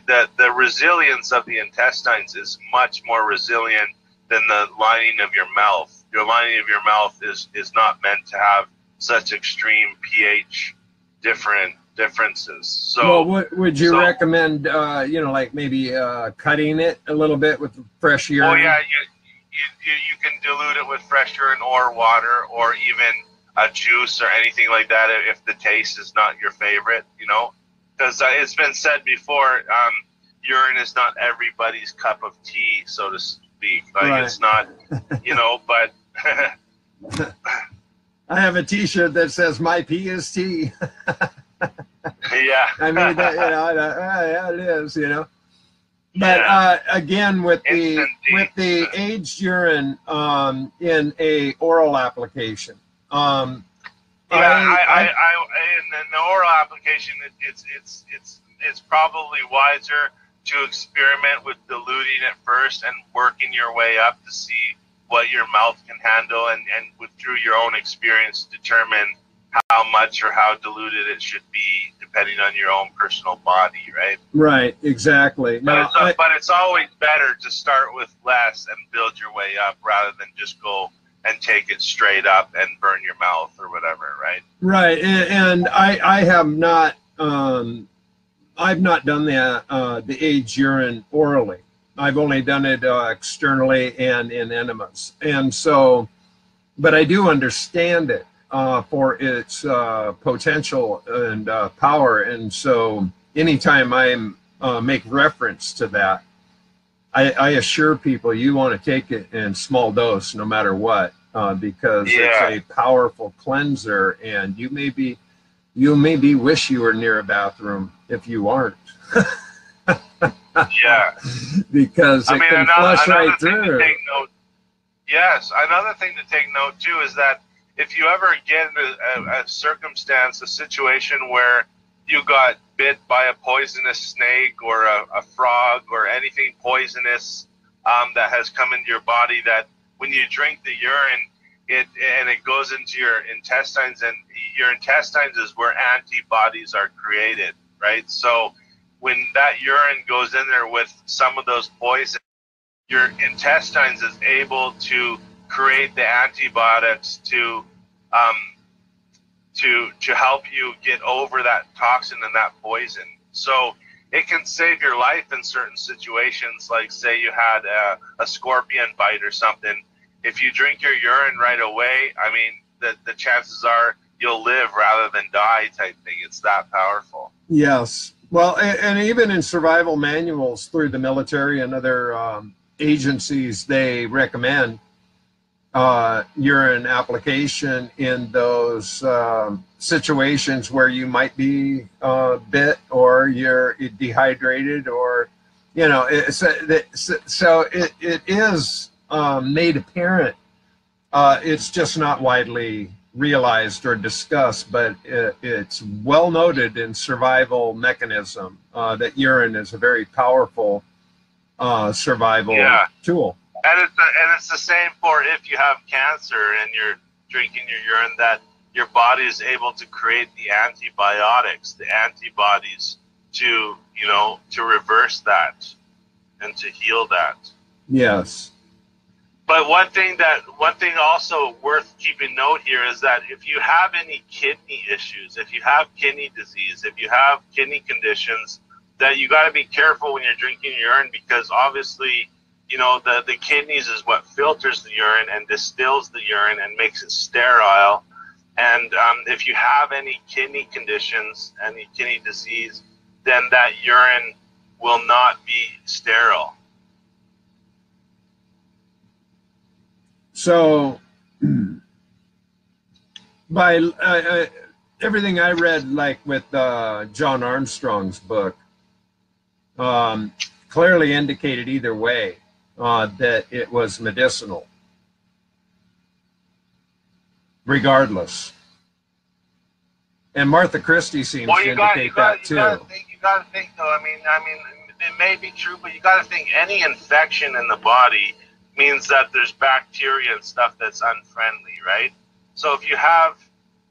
resilience of the intestines is much more resilient than the lining of your mouth. Your lining of your mouth is not meant to have such extreme pH differences. So, well, would you recommend, like maybe cutting it a little bit with fresh urine? Oh yeah, you can dilute it with fresh urine or water or even a juice or anything like that if the taste is not your favorite, because it's been said before, urine is not everybody's cup of tea, so to speak. Like right. It's not, but. I have a T-shirt that says "My pee is tea." Yeah. I mean, yeah, it is, But again, with the aged urine in a oral application, in the oral application, it's probably wiser to experiment with diluting it first and working your way up to see what your mouth can handle, and through your own experience determine how much or how diluted it should be depending on your own personal body, right? Right, exactly. But it's always better to start with less and build your way up rather than just go and take it straight up and burn your mouth or whatever, right? Right, and I have not, I've not done the aged urine orally. I've only done it externally and in enemas. And so, but I do understand it for its potential and power. And so anytime I make reference to that, I assure people you want to take it in small dose no matter what, because it's a powerful cleanser, and you maybe wish you were near a bathroom if you aren't. Yeah, because it can flush right through. Yes, another thing to take note too is that if you ever get a circumstance, a situation where you got bit by a poisonous snake or a frog or anything poisonous that has come into your body, that when you drink the urine, it goes into your intestines, and your intestines is where antibodies are created, right? So when that urine goes in there with some of those poisons, your intestines is able to create the antibiotics to help you get over that toxin and that poison. So it can save your life in certain situations, like say you had a scorpion bite or something. If you drink your urine right away, I mean, the chances are you'll live rather than die type thing. It's that powerful. Yes. Well, and even in survival manuals through the military and other agencies, they recommend urine application in those situations where you might be bit or you're dehydrated, or, you know, so it is made apparent. It's just not widely realized or discussed, but it's well noted in survival mechanism that urine is a very powerful survival tool. And it's the same for if you have cancer and you're drinking your urine, that your body is able to create the antibiotics, the antibodies to, you know, to reverse that and to heal that. Yes. But one thing also worth keeping note here is that if you have any kidney issues, if you have kidney disease, if you have kidney conditions, that you got to be careful when you're drinking urine, because obviously, you know, the kidneys is what filters the urine and distills the urine and makes it sterile. And if you have any kidney conditions, any kidney disease, then that urine will not be sterile. So, by everything I read, like with John Armstrong's book, clearly indicated either way that it was medicinal, regardless. And Martha Christie seems to indicate that too. You got to think though. I mean, it may be true, but you got to think any infection in the body means that there's bacteria and stuff that's unfriendly, right? So if you have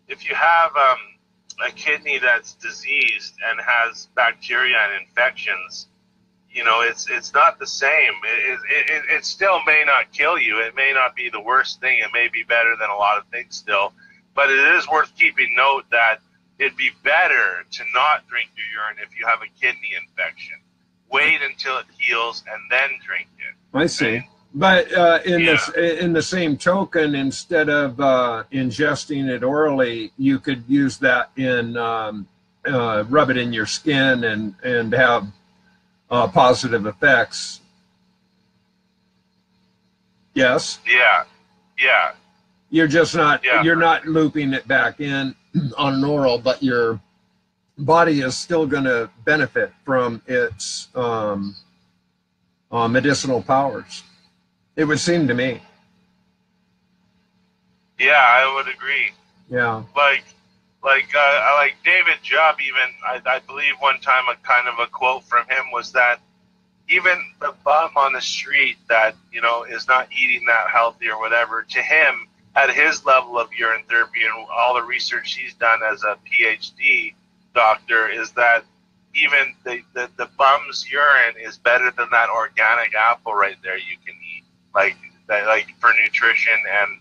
a kidney that's diseased and has bacteria and infections, you know, it's not the same. It still may not kill you. It may not be the worst thing. It may be better than a lot of things still, but it is worth keeping note that it'd be better to not drink your urine if you have a kidney infection. Wait until it heals and then drink it. I see. Right? But in the same token, instead of ingesting it orally, you could use that in rub it in your skin and have positive effects. Yes. Yeah. You're just not. Yeah. You're not looping it back in on an oral, but your body is still going to benefit from its medicinal powers. It would seem to me. Yeah, I would agree. Yeah. Like David Jubb, even I believe one time a kind of a quote from him was that even the bum on the street that, you know, is not eating that healthy or whatever, to him, at his level of urine therapy and all the research he's done as a PhD doctor, is that even the bum's urine is better than that organic apple right there you can eat, like for nutrition and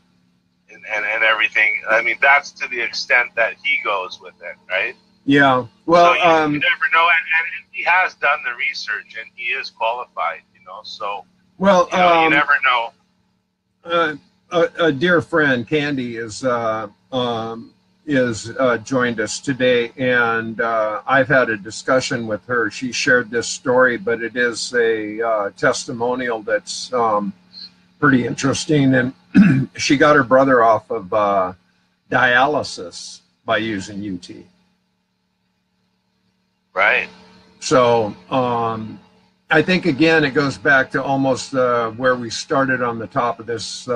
everything. I mean, that's to the extent that he goes with it, right? Yeah. Well, so you never know, and he has done the research, and he is qualified, you know. So well, you never know. A dear friend, Candy, is joined us today, and I've had a discussion with her. She shared this story, but it is a testimonial that's pretty interesting. And she got her brother off of dialysis by using UT. Right. So I think, again, it goes back to almost where we started on the top of this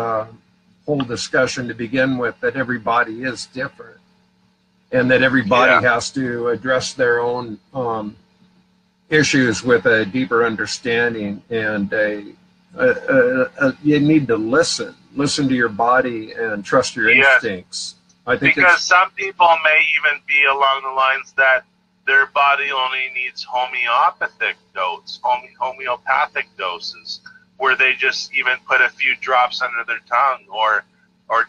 whole discussion to begin with, that everybody is different and that everybody has to address their own issues with a deeper understanding, and you need to listen to your body and trust your instincts. I think because some people may even be along the lines that their body only needs homeopathic doses, where they just even put a few drops under their tongue or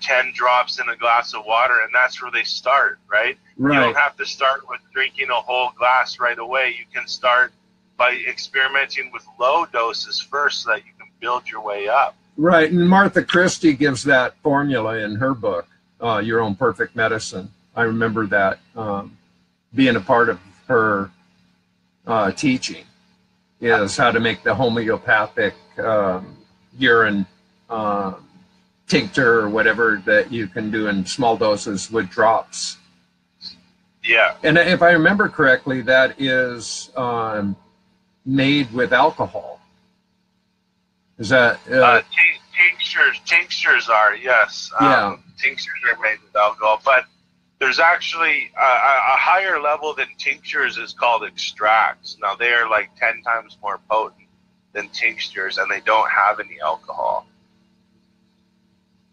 10 drops in a glass of water, and that's where they start, right? You don't have to start with drinking a whole glass right away. You can start by experimenting with low doses first so that you can build your way up. Right, and Martha Christie gives that formula in her book, Your Own Perfect Medicine. I remember that being a part of her teaching, is how to make the homeopathic urine tincture or whatever that you can do in small doses with drops. Yeah. And if I remember correctly, that is made with alcohol. Is that tinctures are, yes. Tinctures are made with alcohol, but there's actually a higher level than tinctures is called extracts. Now, they are like 10 times more potent than tinctures, and they don't have any alcohol.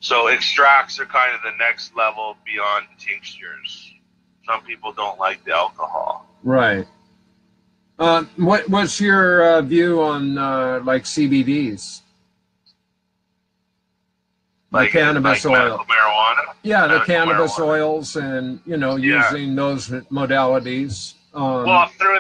So extracts are kind of the next level beyond tinctures. Some people don't like the alcohol. Right. What's your view on like CBDs? Like cannabis oil, marijuana. Yeah, the cannabis oils, and using those modalities. Well, through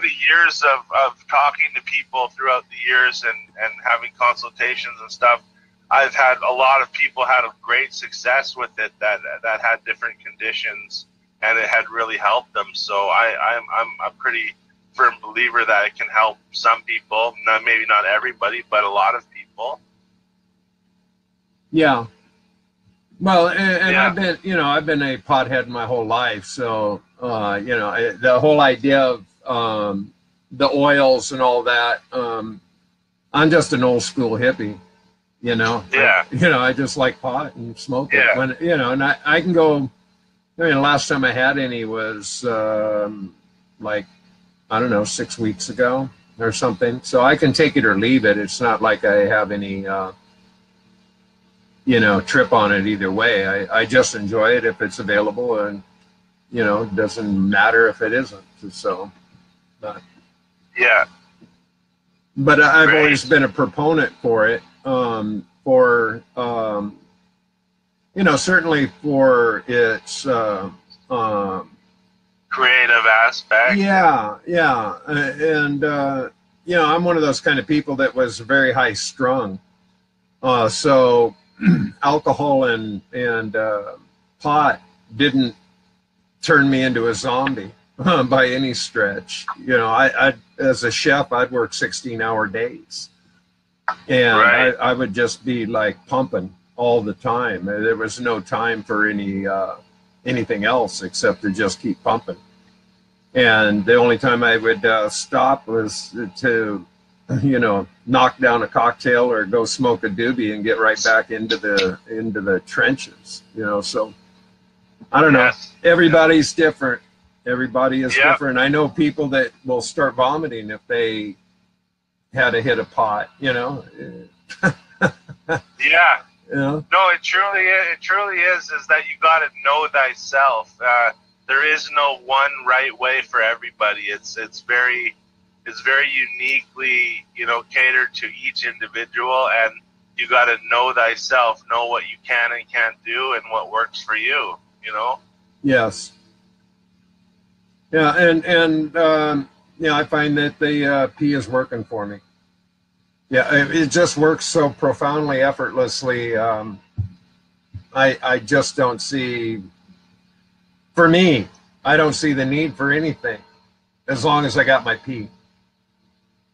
the years of talking to people throughout the years and having consultations and stuff, I've had a lot of people had a great success with it that had different conditions, and it had really helped them. So I'm a pretty firm believer that it can help some people, maybe not everybody, but a lot of people. Yeah. Well, and I've been a pothead my whole life, so the whole idea of the oils and all that. I'm just an old school hippie, Yeah. I just like pot and smoke it. When and I can go. The last time I had any was like, I don't know, 6 weeks ago or something. So I can take it or leave it. It's not like I have any trip on it either way. I just enjoy it if it's available, and it doesn't matter if it isn't. So, but I've always been a proponent for it. Certainly for its creative aspect. Yeah, and I'm one of those kind of people that was very high strung. So alcohol and pot didn't turn me into a zombie by any stretch. I as a chef, I'd work 16-hour days, and I would just be like pumping all the time. There was no time for anything else except to just keep pumping. And the only time I would stop was to knock down a cocktail or go smoke a doobie and get right back into the trenches. So I don't know. Everybody's different. Everybody is different. I know people that will start vomiting if they had to hit a pot, you know. Yeah. Yeah. No, it truly is that you got to know thyself. There is no one right way for everybody. It's very uniquely, you know, catered to each individual, and you got to know thyself, know what you can and can't do, and what works for you. You know. Yes. Yeah, and yeah, I find that the P is working for me. Yeah, it just works so profoundly effortlessly. I just don't see, for me, I don't see the need for anything as long as I got my P.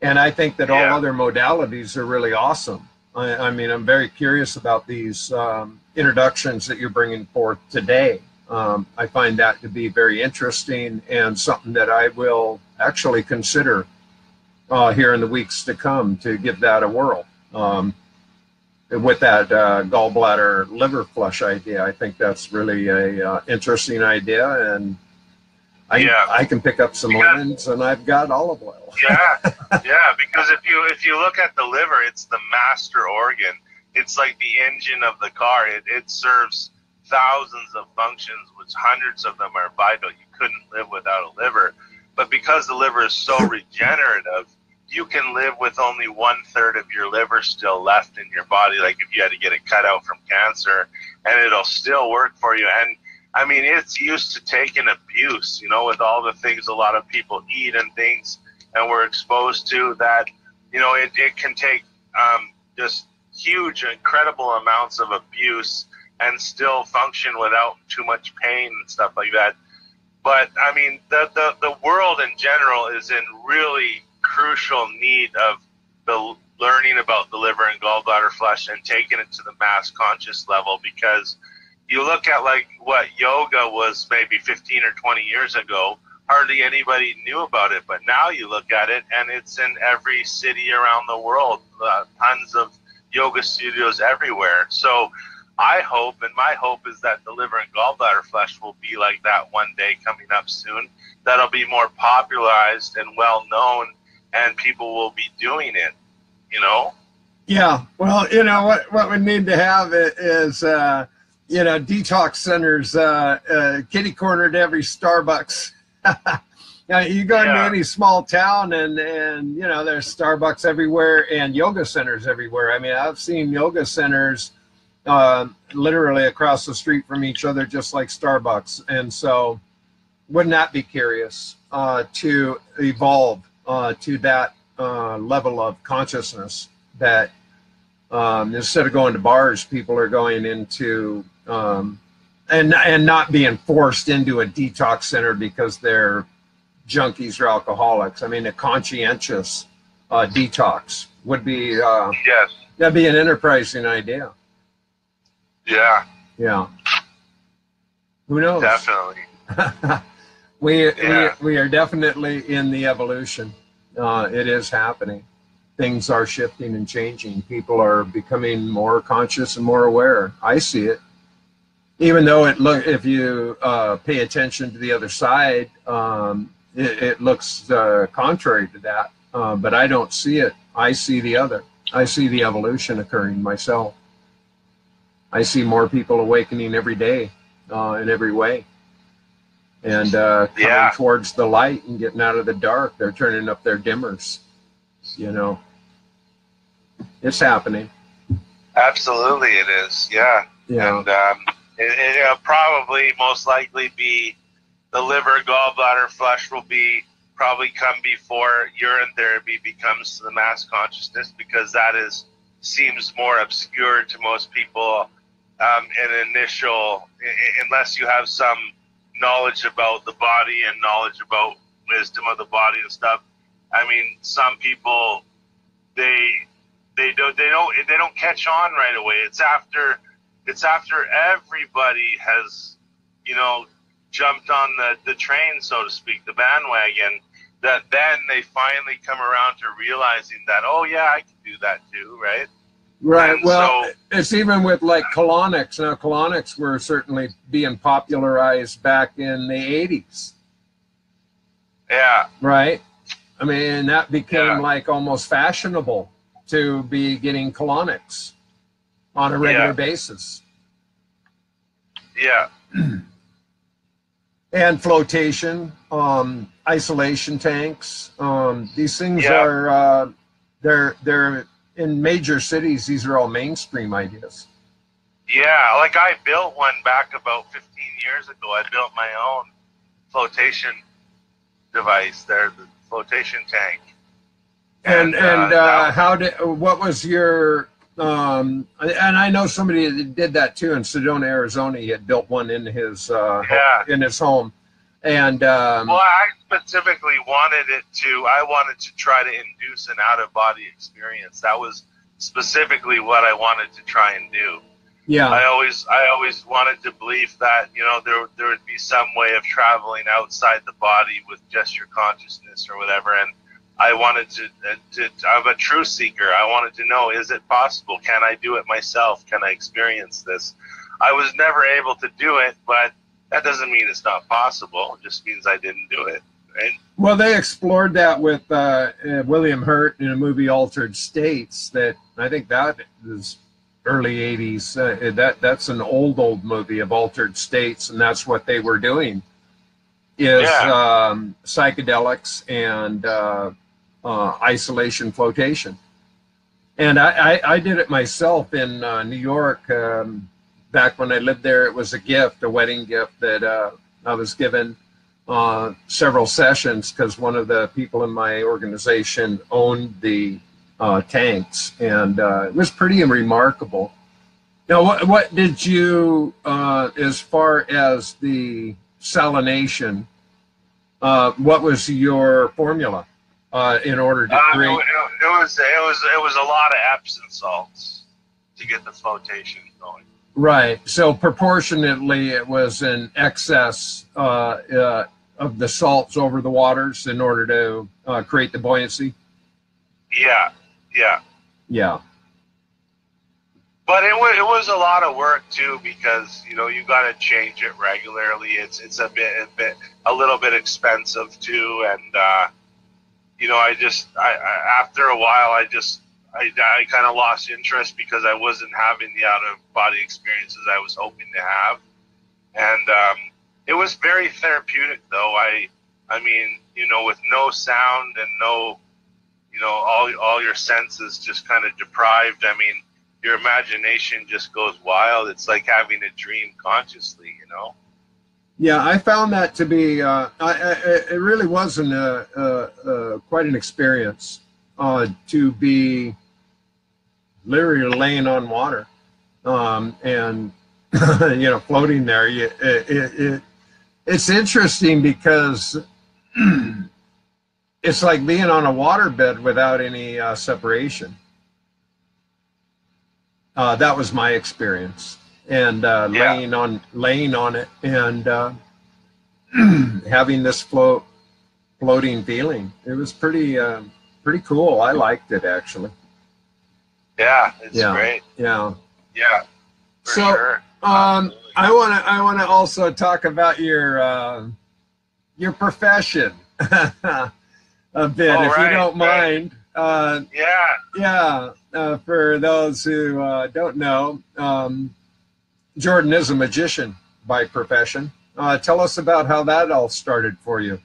And I think that all other modalities are really awesome. I mean, I'm very curious about these introductions that you're bringing forth today. I find that to be very interesting and something that I will actually consider here in the weeks to come to give that a whirl. With that gallbladder liver flush idea, I think that's really a interesting idea, and I can pick up some lemons, and I've got olive oil. Yeah, because if you look at the liver, it's the master organ. It's like the engine of the car. It serves thousands of functions, which hundreds of them are vital. You couldn't live without a liver. But because the liver is so regenerative, you can live with only 1/3 of your liver still left in your body. Like if you had to get it cut out from cancer, and it'll still work for you. And I mean, it's used to taking abuse, you know, with all the things a lot of people eat and things, and we're exposed to that, you know, it can take just huge, incredible amounts of abuse and still function without too much pain and stuff like that. But I mean, the world in general is in really crucial need of the learning about the liver and gallbladder flush and taking it to the mass conscious level, because you look at like what yoga was maybe 15 or 20 years ago, hardly anybody knew about it, but now you look at it and it's in every city around the world, tons of yoga studios everywhere. So I hope, and my hope is that the liver and gallbladder flush will be like that one day coming up soon. That'll be more popularized and well known, and people will be doing it, you know? Yeah, well, you know, what we need to have is, you know, detox centers, kitty corner to every Starbucks. Now, you go into any small town and, you know, there's Starbucks everywhere and yoga centers everywhere. I mean, I've seen yoga centers literally across the street from each other, just like Starbucks. And so wouldn't that be curious to evolve to that level of consciousness that instead of going to bars, people are going into and not being forced into a detox center because they're junkies or alcoholics. I mean, a conscientious detox would be that'd be an enterprising idea. Yeah. Who knows? Definitely. We are definitely in the evolution. It is happening. Things are shifting and changing. People are becoming more conscious and more aware. I see it. Even though if you pay attention to the other side, it looks contrary to that. But I don't see it. I see the other. I see the evolution occurring myself. I see more people awakening every day in every way. And coming towards the light and getting out of the dark. They're turning up their dimmers. You know, it's happening. Absolutely it is, yeah. And it'll probably most likely be the liver gallbladder flush will probably come before urine therapy becomes the mass consciousness, because that seems more obscure to most people in initial, unless you have some knowledge about the body and knowledge about wisdom of the body and stuff. I mean, some people they don't catch on right away. It's after everybody has, you know, jumped on the train, so to speak, the bandwagon, that then they finally come around to realizing that, oh yeah, I can do that too, right? Right. And well, so, it's even with like colonics. Now, colonics were certainly being popularized back in the 80s. Yeah. Right. I mean, that became Yeah. like almost fashionable to be getting colonics on a regular basis. Yeah. And flotation, isolation tanks. These things Yeah. are, they're in major cities. These are all mainstream ideas. Yeah, like I built one back about 15 years ago. I built my own flotation device there, the flotation tank. And what was your, and I know somebody that did that too in Sedona, Arizona. He had built one in his home. And well, I specifically wanted I wanted to try to induce an out-of-body experience. That was specifically what I wanted to try and do. Yeah. I always wanted to believe that, you know, there would be some way of traveling outside the body with just your consciousness or whatever. And I wanted I'm a truth seeker. I wanted to know, is it possible? Can I do it myself? Can I experience this? I was never able to do it, but that doesn't mean it's not possible. It just means I didn't do it. Right? Well, they explored that with William Hurt in a movie Altered States. That I think that is early 80s. That's an old movie of Altered States, and that's what they were doing is psychedelics and isolation flotation. And I did it myself in New York. Back when I lived there, it was a gift, a wedding gift that I was given several sessions because one of the people in my organization owned the tanks, and it was pretty remarkable. Now, what did you, as far as the salination, what was your formula in order to create? It was a lot of Epsom salts to get the flotation going. Right. So proportionately, it was an excess of the salts over the waters in order to create the buoyancy. Yeah. But it was a lot of work too, because you know you got to change it regularly. It's a little bit expensive too, and you know I after a while I kind of lost interest because I wasn't having the out of body experiences I was hoping to have, and it was very therapeutic though. I mean, you know, with no sound and no, you know, all your senses just kind of deprived. I mean, your imagination just goes wild. It's like having a dream consciously, you know? Yeah, I found that to be, it really wasn't quite an experience to be literally laying on water and, you know, floating there. It's interesting because it's like being on a waterbed without any separation. That was my experience, and laying on it and having this floating feeling. It was pretty cool. I liked it actually. Yeah, it's great. Yeah. For sure. I want to also talk about your profession a bit, if you don't mind. For those who don't know, Jordan is a magician by profession. Tell us about how that all started for you.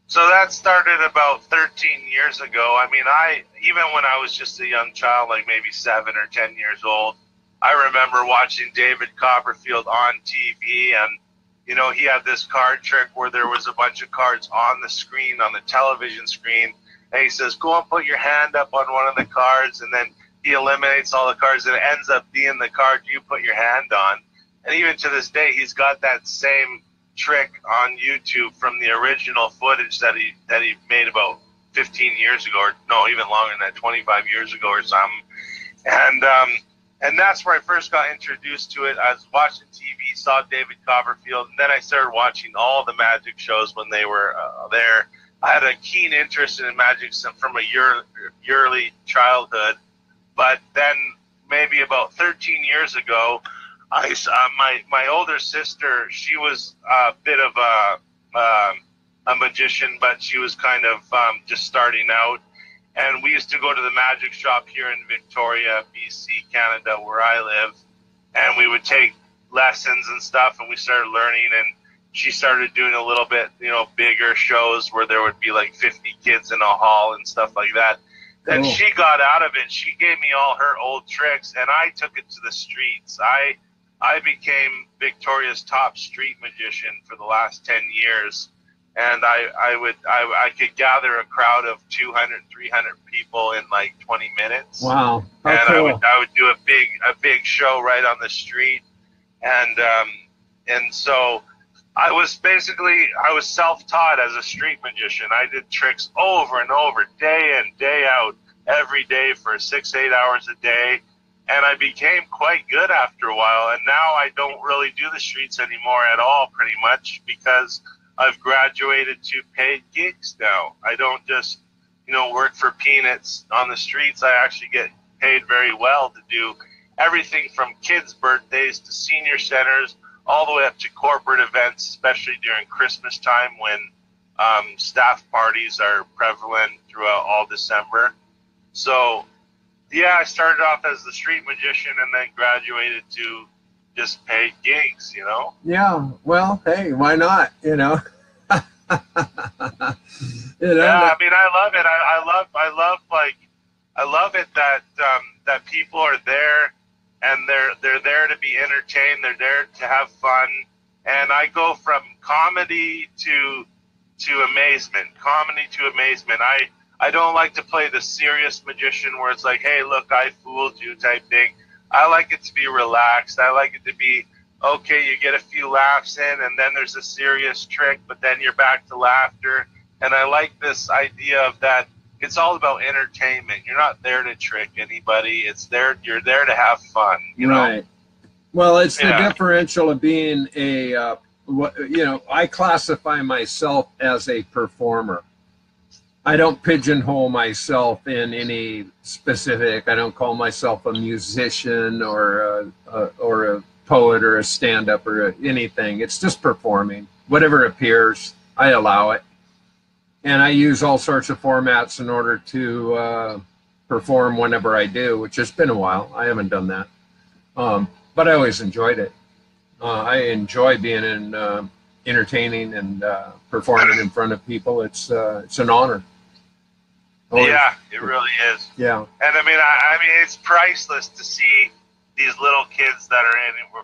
So that started about 13 years ago. I mean, even when I was just a young child, like maybe 7 or 10 years old, I remember watching David Copperfield on TV, and you know, he had this card trick where there was a bunch of cards on the screen, on the television screen, and he says, go and put your hand up on one of the cards, and then he eliminates all the cards, and it ends up being the card you put your hand on. And even to this day, he's got that same trick on YouTube from the original footage that he made about 15 years ago, or no, even longer than that, 25 years ago or something. And that's where I first got introduced to it. I was watching TV, saw David Copperfield, and then I started watching all the magic shows when they were there. I had a keen interest in magic from a early childhood, but then maybe about 13 years ago, my older sister, she was a bit of a magician, but she was kind of just starting out. And we used to go to the magic shop here in Victoria, BC, Canada, where I live, and we would take lessons and stuff, and we started learning, and she started doing a little bit, you know, bigger shows where there would be like 50 kids in a hall and stuff like that. Then she got out of it. She gave me all her old tricks, and I took it to the streets. I became Victoria's top street magician for the last 10 years. And I could gather a crowd of 200, 300 people in like 20 minutes. Wow. And cool. I would do a big show right on the street. And so I was self-taught as a street magician. I did tricks over and over, day in, day out, every day for 6-8 hours a day. And I became quite good after a while. And now I don't really do the streets anymore at all, pretty much, because I've graduated to paid gigs now. I don't just, you know, work for peanuts on the streets. I actually get paid very well to do everything from kids' birthdays to senior centers, all the way up to corporate events, especially during Christmas time when staff parties are prevalent throughout all December. So, yeah, I started off as the street magician and then graduated to just paid gigs, you know? Yeah, well, hey, why not, you know? Yeah, I mean, I love it. I love it that people are there and they're there to be entertained. They're there to have fun. And I go from comedy to amazement, I don't like to play the serious magician where it's like, hey, look, I fooled you type thing. I like it to be relaxed. I like it to be, okay, you get a few laughs in and then there's a serious trick, but then you're back to laughter. And I like this idea of that it's all about entertainment. You're not there to trick anybody. You're there to have fun, you know? Right. Well, it's the differential of being I classify myself as a performer. I don't pigeonhole myself in any specific. I don't call myself a musician or a poet or a stand-up or anything. It's just performing. Whatever appears, I allow it. And I use all sorts of formats in order to perform whenever I do, which has been a while. I haven't done that. But I always enjoyed it. I enjoy being entertaining and performing in front of people. It's an honor. Yeah, it really is. Yeah. And I mean, it's priceless to see these little kids that are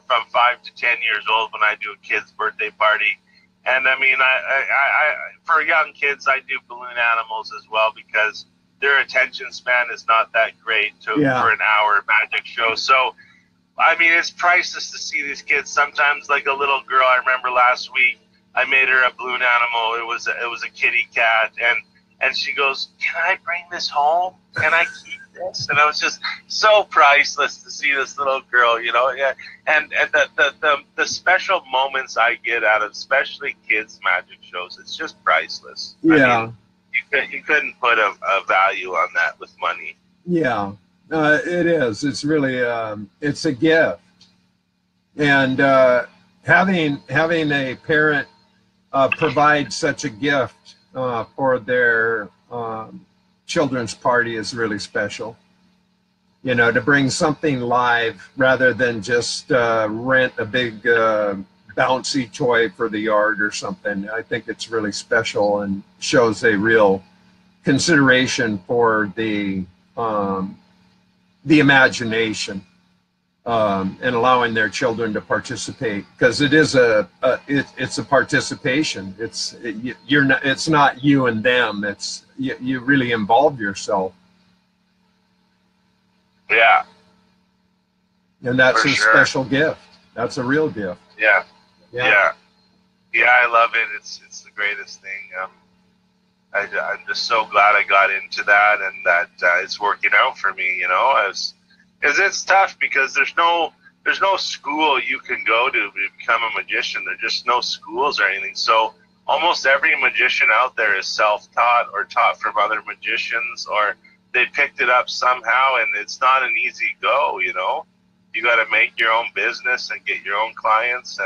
from 5 to 10 years old when I do a kid's birthday party. And I mean, I for young kids, I do balloon animals as well because their attention span is not that great for an hour magic show. So, I mean, it's priceless to see these kids. Sometimes, like a little girl, I remember last week, I made her a balloon animal. It was a kitty cat, and she goes, "Can I bring this home? Can I keep this?" And I was just so priceless to see this little girl, you know. Yeah, and the special moments I get out of especially kids' magic shows, it's just priceless. Yeah, I mean, you couldn't put a value on that with money. Yeah, it is. It's really it's a gift, and having a parent provide such a gift for their children's party is really special. You know, to bring something live rather than just rent a big bouncy toy for the yard or something. I think it's really special and shows a real consideration for the imagination and allowing their children to participate, because it is it's a participation. It's not you and them. It's you really involve yourself. Yeah. And that's a special gift. That's a real gift. Yeah. I love it. It's the greatest thing. I'm just so glad I got into that and that it's working out for me. You know, because it's tough because there's no school you can go to become a magician. There's just no schools or anything. So almost every magician out there is self-taught or taught from other magicians, or they picked it up somehow, and it's not an easy go, you know. You got to make your own business and get your own clients,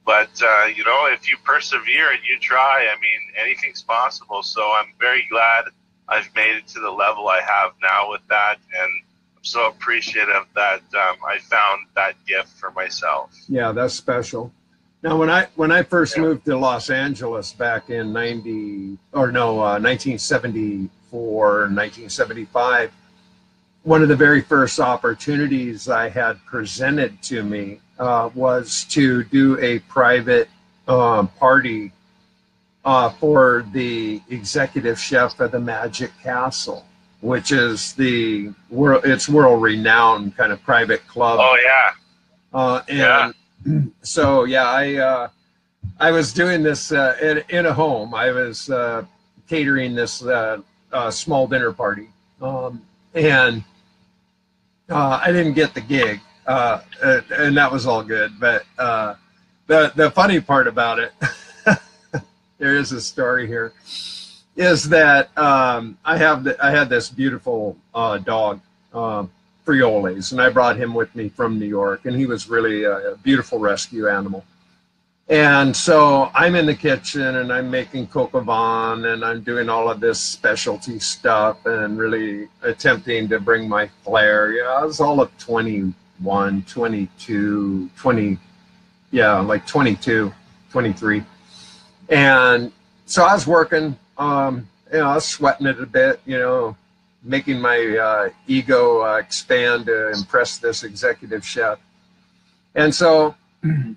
But, you know, if you persevere and you try, I mean, anything's possible. So I'm very glad I've made it to the level I have now with that. And I'm so appreciative that I found that gift for myself. Yeah, that's special. Now, when I first moved to Los Angeles back in 1974, 1975, one of the very first opportunities I had presented to me was to do a private party for the executive chef of the Magic Castle, which is it's world-renowned kind of private club. Oh yeah. So yeah, I was doing this in a home. I was catering this small dinner party, and I didn't get the gig, and that was all good. But the funny part about it, there is a story here, is that I had this beautiful dog, Frioles, and I brought him with me from New York, and he was really a beautiful rescue animal. And so I'm in the kitchen and I'm making coq au vin and I'm doing all of this specialty stuff and really attempting to bring my flair. Yeah, I was all of 21, 22, 20, yeah, like 22, 23. And so I was working, I was sweating it a bit, making my ego expand to impress this executive chef. And so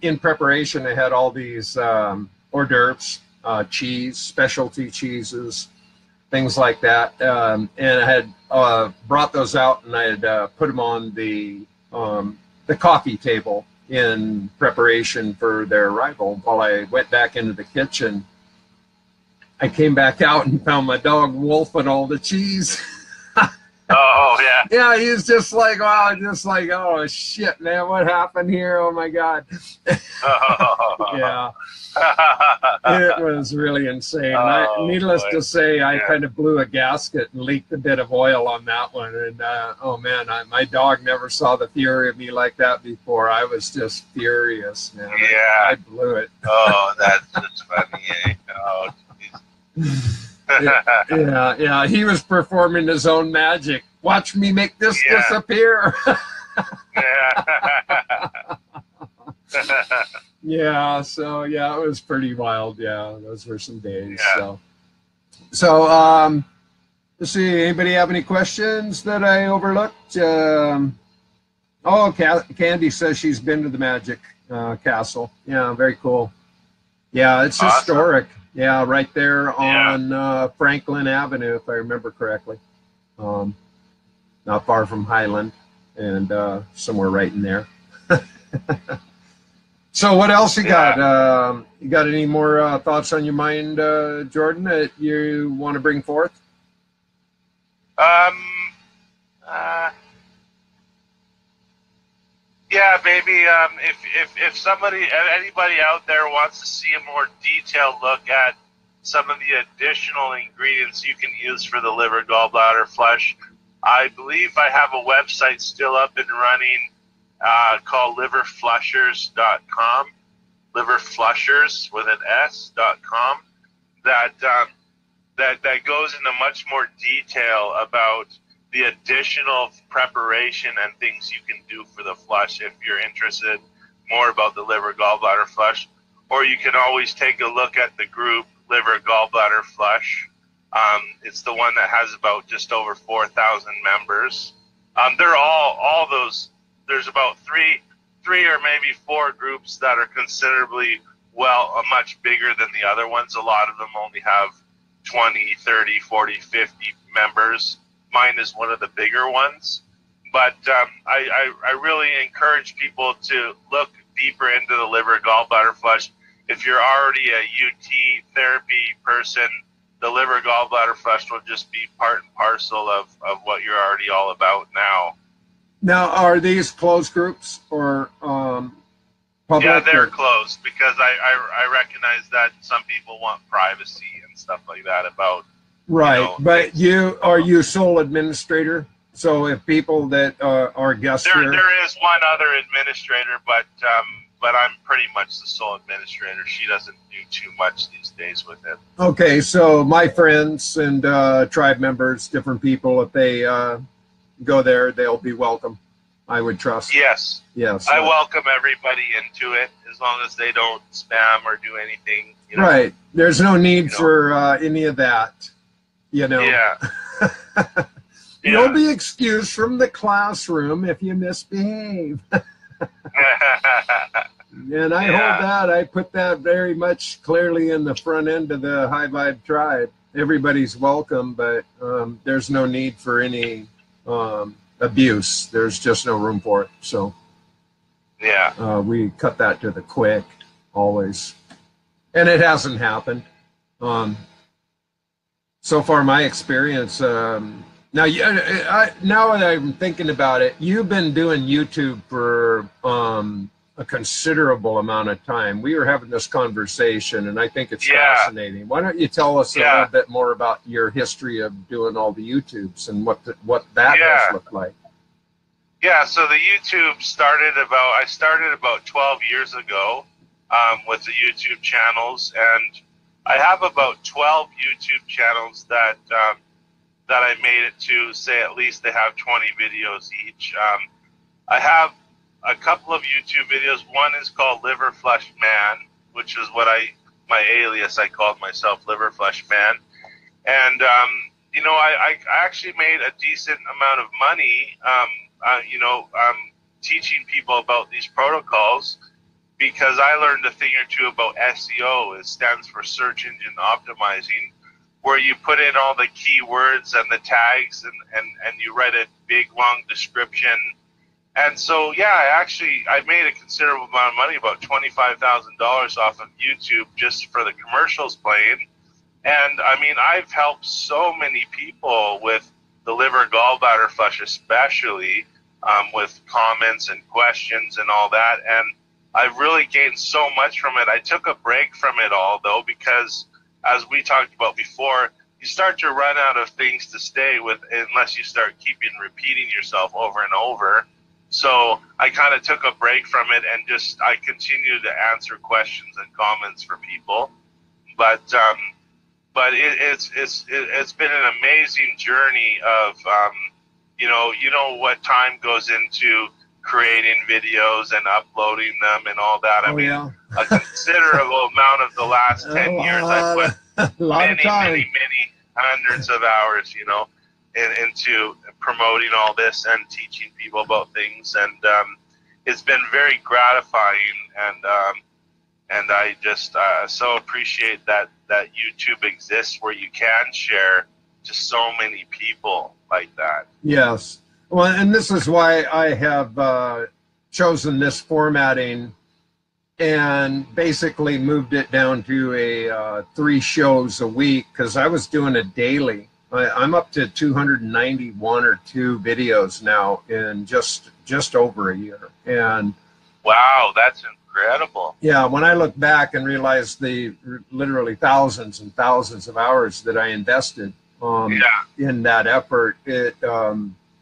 in preparation, I had all these hors d'oeuvres, cheese, specialty cheeses, things like that. And I had brought those out and I had put them on the coffee table in preparation for their arrival. While I went back into the kitchen, I came back out and found my dog wolfing all the cheese. Oh, yeah. Yeah, he's just like, wow, oh, shit, man, what happened here? Oh, my God. Yeah. It was really insane. Needless to say, I kind of blew a gasket and leaked a bit of oil on that one. And, oh, man, my dog never saw the fury of me like that before. I was just furious, man. Yeah. I blew it. Oh, that's just funny, eh? Oh, geez. Yeah, he was performing his own magic. Watch me make this disappear. Yeah, so yeah, it was pretty wild. Yeah, those were some days. Yeah. So let's see, anybody have any questions that I overlooked? Candy says she's been to the Magic Castle. Yeah, very cool. Yeah, it's awesome. Historic. Yeah, right there on Franklin Avenue, if I remember correctly. Not far from Highland, and somewhere right in there. So what else you got? You got any more thoughts on your mind, Jordan, that you want to bring forth? Yeah, maybe if anybody out there wants to see a more detailed look at some of the additional ingredients you can use for the liver, gallbladder, flush, I believe I have a website still up and running called liverflushers.com, liverflushers with an S.com, that goes into much more detail about the additional preparation and things you can do for the flush if you're interested more about the liver gallbladder flush. Or you can always take a look at the group Liver Gallbladder Flush. It's the one that has about just over 4,000 members. They're all those. There's about three or maybe four groups that are considerably much bigger than the other ones. A lot of them only have 20, 30, 40, 50 members. Mine is one of the bigger ones, but I really encourage people to look deeper into the liver gallbladder flush. If you're already a UT therapy person, the liver gallbladder flush will just be part and parcel of what you're already all about now. Now, are these closed groups or public? Yeah, they're closed because I recognize that some people want privacy and stuff like that about. Right, but are you sole administrator? So if people that are guests here, there is one other administrator, but but I'm pretty much the sole administrator. She doesn't do too much these days with it. Okay, so my friends and tribe members, different people, if they go there, they'll be welcome, I would trust. Yes. Yes. I welcome everybody into it as long as they don't spam or do anything. You know? Right. There's no need for any of that, you know. Yeah. You'll be excused from the classroom if you misbehave. And I hold that, I put that very much clearly in the front end of the High Vibe tribe. Everybody's welcome, but there's no need for any abuse. There's just no room for it. So yeah, we cut that to the quick, always. And it hasn't happened. So far, my experience, now that I'm thinking about it, you've been doing YouTube for a considerable amount of time. We were having this conversation, and I think it's fascinating. Why don't you tell us a little bit more about your history of doing all the YouTubes and what that has looked like? Yeah, so the YouTube I started about 12 years ago with the YouTube channels, and I have about 12 YouTube channels that I made it to, say at least they have 20 videos each. I have a couple of YouTube videos. One is called Liver Flesh Man, which is what my alias, I called myself Liver Flesh Man. And, you know, I actually made a decent amount of money, you know, teaching people about these protocols, because I learned a thing or two about SEO. It stands for Search Engine Optimizing, where you put in all the keywords and the tags and you write a big, long description. And so, yeah, I made a considerable amount of money, about $25,000 off of YouTube just for the commercials playing. And, I mean, I've helped so many people with the liver gallbladder flush, especially with comments and questions and all that. And I've really gained so much from it. I took a break from it all, though, because as we talked about before, you start to run out of things to stay with unless you start repeating yourself over and over. So I kind of took a break from it and I continued to answer questions and comments for people. But it's been an amazing journey of, you know what time goes into creating videos and uploading them and all that. I mean, a considerable amount of the last 10 years, I put many hundreds of hours, you know, into promoting all this and teaching people about things. And it's been very gratifying. And I just so appreciate that YouTube exists where you can share to so many people like that. Yes. Well, and this is why I have chosen this formatting and basically moved it down to a 3 shows a week, because I was doing it daily. I'm up to 291 or 2 videos now in just over a year. And wow, that's incredible. Yeah, when I look back and realize the literally thousands and thousands of hours that I invested in that effort,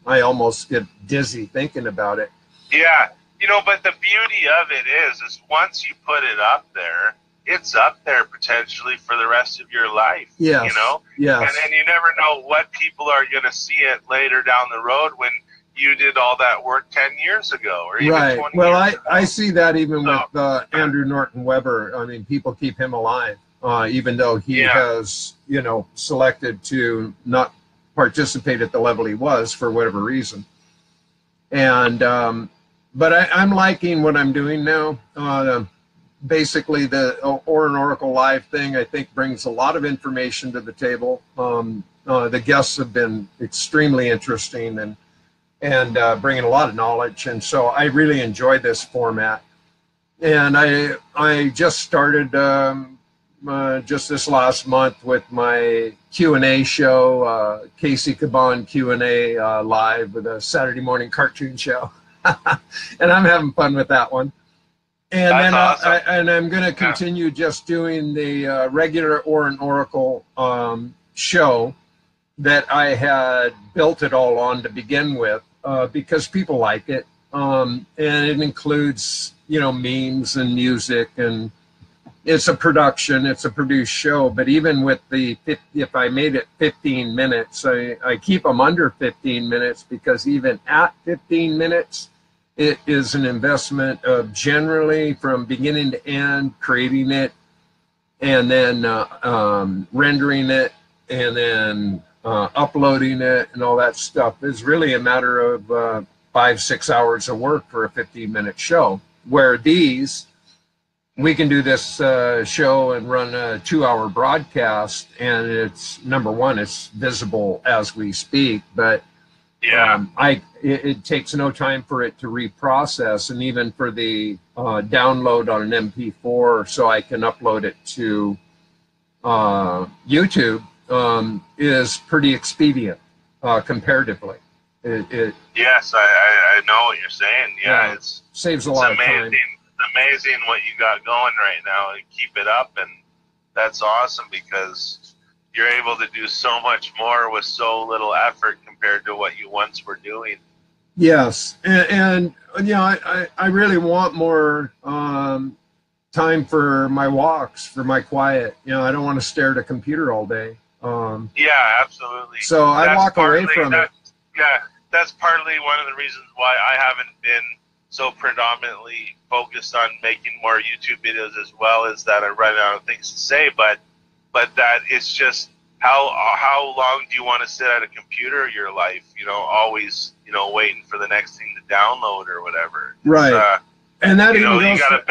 I almost get dizzy thinking about it. Yeah, you know, but the beauty of it is once you put it up there, it's up there potentially for the rest of your life. Yes. You know? Yes. And then you never know what people are going to see it later down the road when you did all that work 10 years ago or even 20 years ago. I see that even with Andrew Norton Weber. I mean, people keep him alive, even though he has, you know, selected to not participate at the level he was for whatever reason. And but I'm liking what I'm doing now. Basically, the ORIN Oracle Live thing, I think, brings a lot of information to the table. The guests have been extremely interesting and bringing a lot of knowledge, and so I really enjoy this format. And I just started just this last month with my Q&A show, Casey Caban Q&A live with a Saturday morning cartoon show. And I'm having fun with that one. And that's then awesome. and I'm going to continue just doing the regular ORIN Oracle show that I had built it all on to begin with, because people like it. and it includes, you know, memes and music, and it's a production, it's a produced show. But even with the, if I made it 15 minutes, I keep them under 15 minutes, because even at 15 minutes, it is an investment of generally from beginning to end, creating it, and then rendering it, and then uploading it, and all that stuff. It's really a matter of 5-6 hours of work for a 15-minute show, where these, we can do this show and run a 2-hour broadcast, and it's, number one, it's visible as we speak, but yeah, it takes no time for it to reprocess, and even for the download on an MP4, so I can upload it to YouTube, is pretty expedient comparatively. Yes, I know what you're saying. Yeah, it's saves a lot of time. It's amazing what you got going right now, and keep it up, and that's awesome, because you're able to do so much more with so little effort compared to what you once were doing. Yes, and you know, I really want more time for my walks, for my quiet. You know, I don't want to stare at a computer all day. Yeah, absolutely. So I walk away from it. Yeah, that's partly one of the reasons why I haven't been so predominantly focused on making more YouTube videos as well, is that I run out of things to say, but that it's just how long do you want to sit at a computer your life, you know, always, you know, waiting for the next thing to download or whatever. Right. And that, you know, you gotta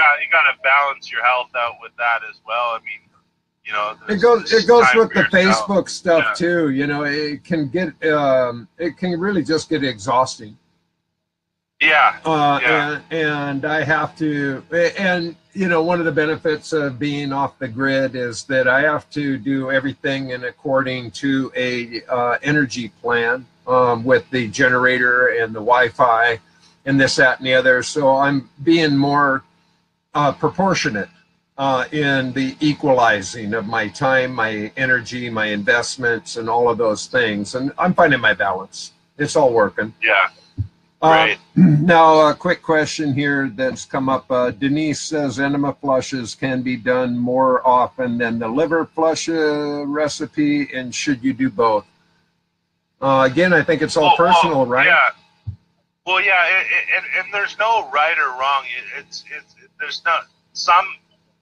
balance your health out with that as well. I mean, you know, it goes with the Facebook stuff too. You know, it can get it can really just get exhausting. Yeah. And I have to, and you know, one of the benefits of being off the grid is that I have to do everything in according to a energy plan, with the generator and the Wi-Fi and this, that, and the other. So I'm being more proportionate in the equalizing of my time, my energy, my investments, and all of those things. And I'm finding my balance. It's all working. Yeah. Right. Now, a quick question here that's come up. Denise says enema flushes can be done more often than the liver flush recipe, and should you do both? Again, I think it's all personal, right? Yeah. Well, yeah, and there's no right or wrong. There's not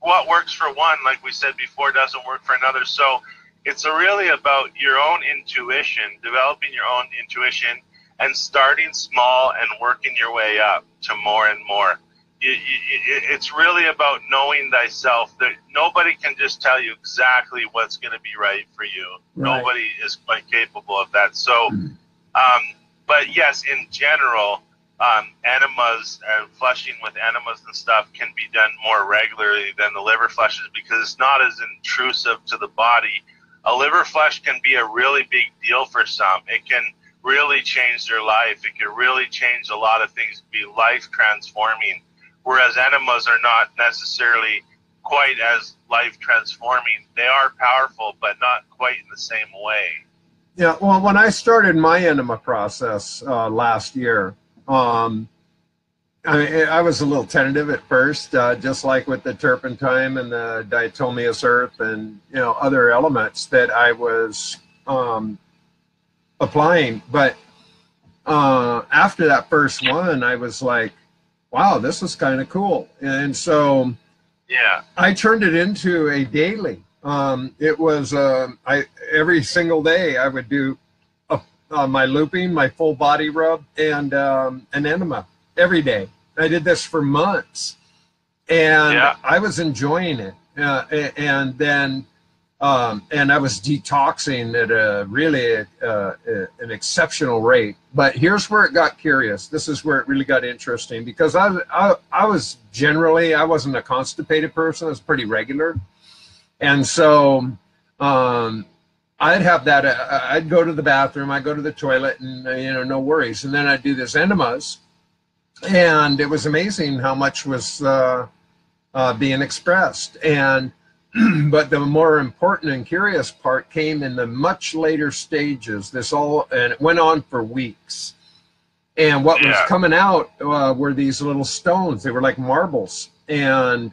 what works for one, like we said before, doesn't work for another. So it's really about your own intuition, developing your own intuition, and starting small and working your way up to more and more. It's really about knowing thyself. That nobody can just tell you exactly what's going to be right for you. Right. Nobody is quite capable of that. So, but yes, in general, enemas and flushing with enemas and stuff can be done more regularly than the liver flushes, because it's not as intrusive to the body. A liver flush can be a really big deal for some. It can really change their life. It can really change a lot of things, be life transforming, whereas enemas are not necessarily quite as life transforming. They are powerful, but not quite in the same way. Yeah, well, when I started my enema process last year, I was a little tentative at first, just like with the turpentine and the diatomaceous earth and, you know, other elements that I was applying. But after that first one, I was like, wow, this is kind of cool. And so yeah, I turned it into a daily. It was every single day I would do my looping, my full body rub, and an enema every day. I did this for months, and I was enjoying it. And then and I was detoxing at a really an exceptional rate. But here's where it got curious. This is where it really got interesting, because I was generally, I wasn't a constipated person. I was pretty regular. And so I'd have that, I'd go to the bathroom, I'd go to the toilet, and, you know, no worries. And then I'd do this enemas, and it was amazing how much was being expressed. And but the more important and curious part came in the much later stages. And it went on for weeks. And what was coming out were these little stones. They were like marbles. And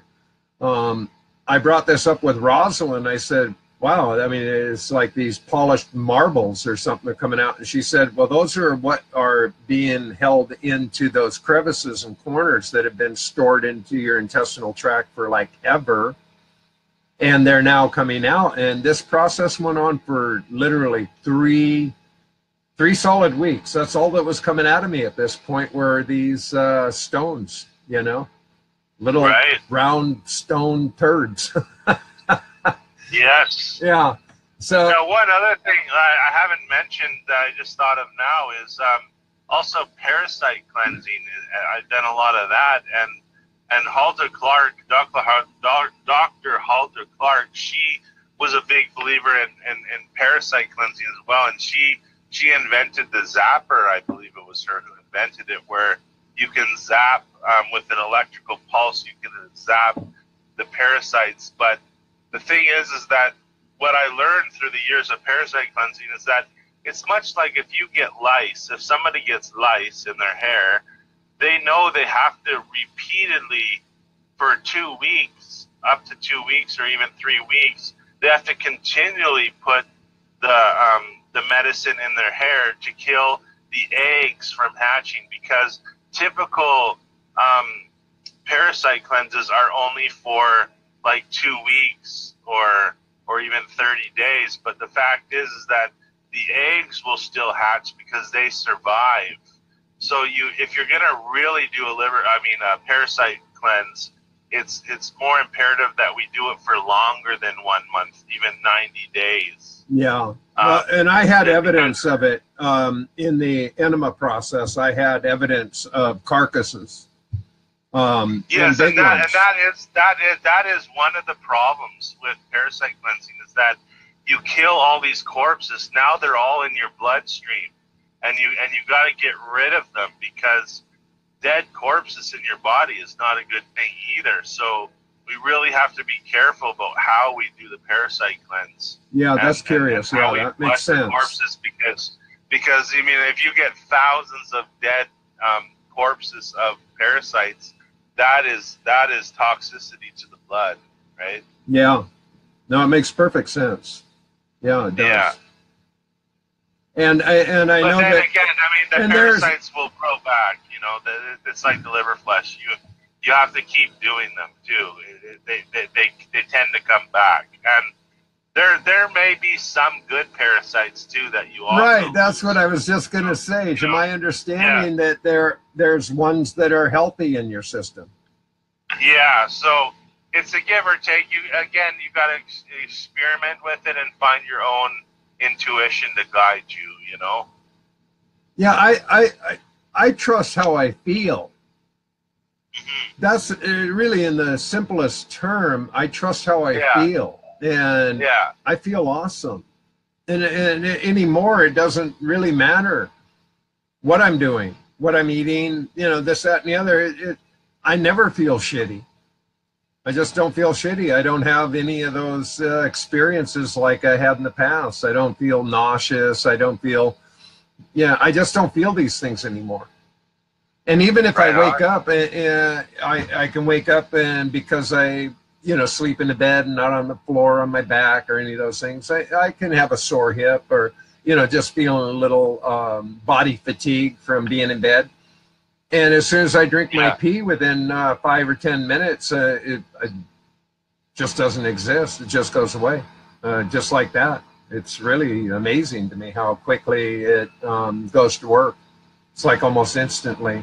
I brought this up with Rosalind. I said, wow, I mean, it's like these polished marbles or something are coming out. And she said, well, those are what are being held into those crevices and corners that have been stored into your intestinal tract for like ever. And they're now coming out. And this process went on for literally three solid weeks. That's all that was coming out of me at this point, were these stones, you know, little round stone turds. Yes. Yeah. So now, one other thing I haven't mentioned that I just thought of now is also parasite cleansing. I've done a lot of that, and Halter Clark, Dr. Halter Clark, she was a big believer in parasite cleansing as well, and she invented the zapper. I believe it was her who invented it, where you can zap with an electrical pulse. You can zap the parasites, but the thing is that what I learned through the years of parasite cleansing is that it's much like if you get lice. If somebody gets lice in their hair, they know they have to repeatedly, for 2 weeks, up to 2 weeks or even 3 weeks, they have to continually put the medicine in their hair to kill the eggs from hatching, because typical parasite cleanses are only for like 2 weeks or even 30 days. But the fact is that the eggs will still hatch because they survive. So if you're gonna really do a parasite cleanse, it's more imperative that we do it for longer than 1 month, even 90 days. Yeah. And I had evidence of it in the enema process. I had evidence of carcasses. Yes, and that is one of the problems with parasite cleansing, is that you kill all these corpses. Now they're all in your bloodstream, and you got to get rid of them, because dead corpses in your body is not a good thing either. So we really have to be careful about how we do the parasite cleanse. Yeah, that's curious. Yeah, that makes sense. Corpses, because I mean, if you get thousands of dead corpses of parasites, that is toxicity to the blood, right? Yeah. No, it makes perfect sense. Yeah, it does. Yeah. And I know that. But then again, I mean, the parasites will grow back. You know, it's like the liver flesh. You have to keep doing them too. They tend to come back, and there may be some good parasites too that you also. Right, that's what I was just going to say. To my understanding, that there's ones that are healthy in your system. Yeah, so it's a give or take. You got to experiment with it and find your own intuition to guide you. You know. Yeah, I trust how I feel. That's really, in the simplest term, I trust how I feel. And I feel awesome. And anymore, it doesn't really matter what I'm doing, what I'm eating, you know, this, that, and the other. I never feel shitty. I just don't feel shitty. I don't have any of those experiences like I had in the past. I don't feel nauseous. I don't feel, I just don't feel these things anymore. And even if I wake up, I can wake up, and because I, sleep in the bed and not on the floor on my back or any of those things, I can have a sore hip, or, just feeling a little body fatigue from being in bed. And as soon as I drink my pee, within 5 or 10 minutes, it just doesn't exist. It just goes away, just like that. It's really amazing to me how quickly it goes to work. It's like almost instantly.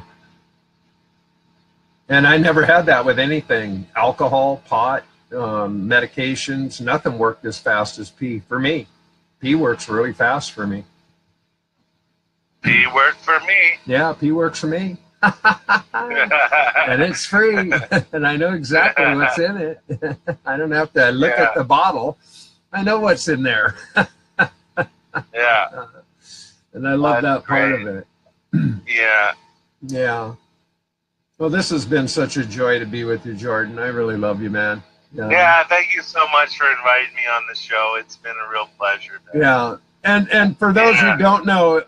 And I never had that with anything. Alcohol, pot, medications, nothing worked as fast as pee for me. Pee works really fast for me. Pee worked for me. Yeah, pee works for me. And it's free. And I know exactly what's in it. I don't have to look at the bottle. I know what's in there. And I love that part of it. Yeah. Well, this has been such a joy to be with you, Jordan. I really love you, man. Yeah, thank you so much for inviting me on the show. It's been a real pleasure. And for those who don't know,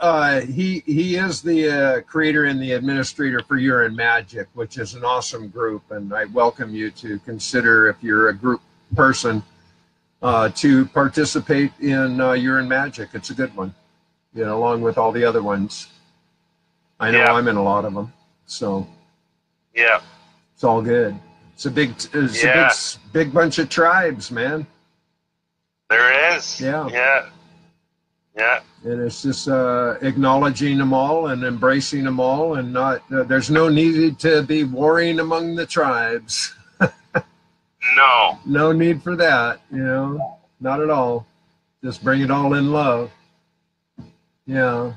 he is the creator and the administrator for Urine Magic, which is an awesome group, and I welcome you to consider, if you're a group person, to participate in Urine Magic. It's a good one, you know, along with all the other ones. I know I'm in a lot of them, so it's all good. It's a big bunch of tribes, man. There is. Yeah. And it's just acknowledging them all and embracing them all, and not there's no need to be warring among the tribes. No need for that, you know, not at all. Just bring it all in love. Yeah.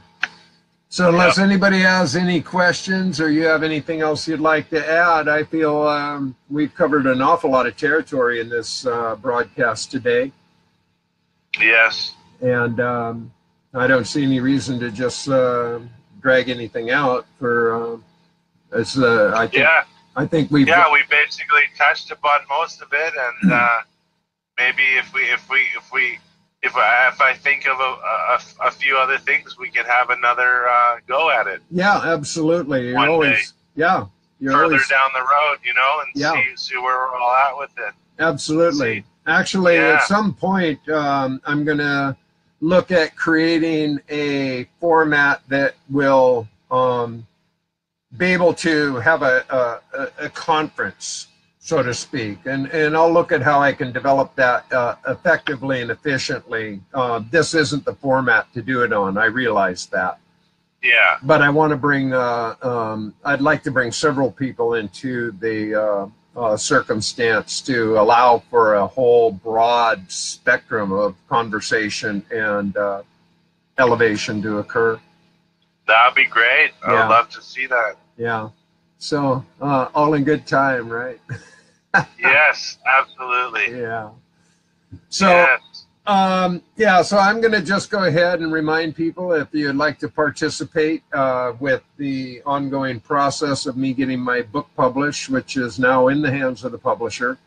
So unless anybody has any questions or you have anything else you'd like to add, I feel we've covered an awful lot of territory in this broadcast today. Yes. And I don't see any reason to just drag anything out for I think we basically touched upon most of it, and maybe if I think of a few other things, we could have another go at it. Yeah, absolutely. You're always further down the road, you know, and see where we're all at with it. Absolutely. Actually, at some point, I'm going to look at creating a format that will be able to have a conference, so to speak, and I'll look at how I can develop that effectively and efficiently. This isn't the format to do it on. I realize that. Yeah. But I want to bring, I'd like to bring several people into the circumstance to allow for a whole broad spectrum of conversation and elevation to occur. That'd be great. I would love to see that. Yeah. So all in good time, right? Yes, absolutely. Yeah. So so I'm going to just go ahead and remind people, if you'd like to participate with the ongoing process of me getting my book published, which is now in the hands of the publisher.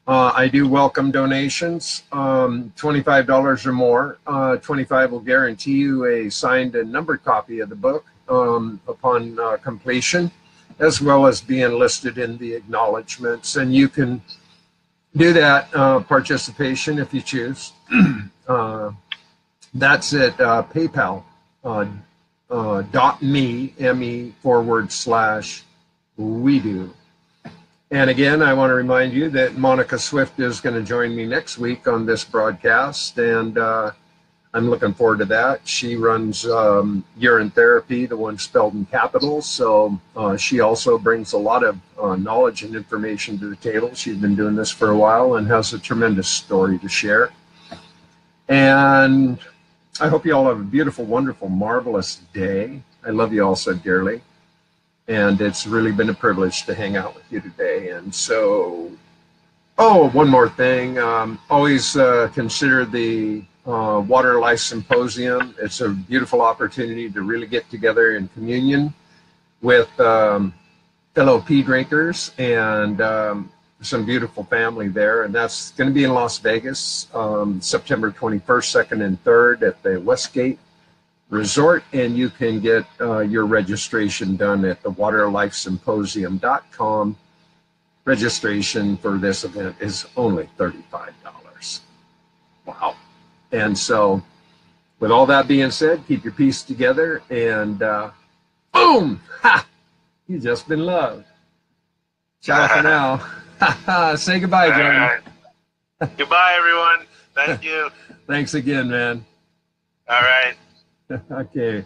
I do welcome donations, $25 or more. $25 will guarantee you a signed and numbered copy of the book upon completion, as well as being listed in the acknowledgments. And you can do that participation if you choose. That's at paypal.me/WEEDU. And again, I want to remind you that Monica Swift is going to join me next week on this broadcast, and I'm looking forward to that. She runs Urine Therapy, the one spelled in capitals, so she also brings a lot of knowledge and information to the table. She's been doing this for a while and has a tremendous story to share. And I hope you all have a beautiful, wonderful, marvelous day. I love you all so dearly. And it's really been a privilege to hang out with you today. And so, one more thing. Always consider the Water Life Symposium. It's a beautiful opportunity to really get together in communion with fellow pea drinkers and some beautiful family there. And that's going to be in Las Vegas, September 21st, 2nd, and 3rd at the Westgate Resort. And you can get your registration done at thewaterlifesymposium.com. Registration for this event is only $35. Wow. And so, with all that being said, keep your peace together, and boom! Ha! You just been loved. Ciao for now. Say goodbye, Jordan. Right. Goodbye, everyone. Thank you. Thanks again, man. All right. Okay,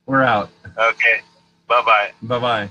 we're out. Okay. Bye-bye. Bye-bye.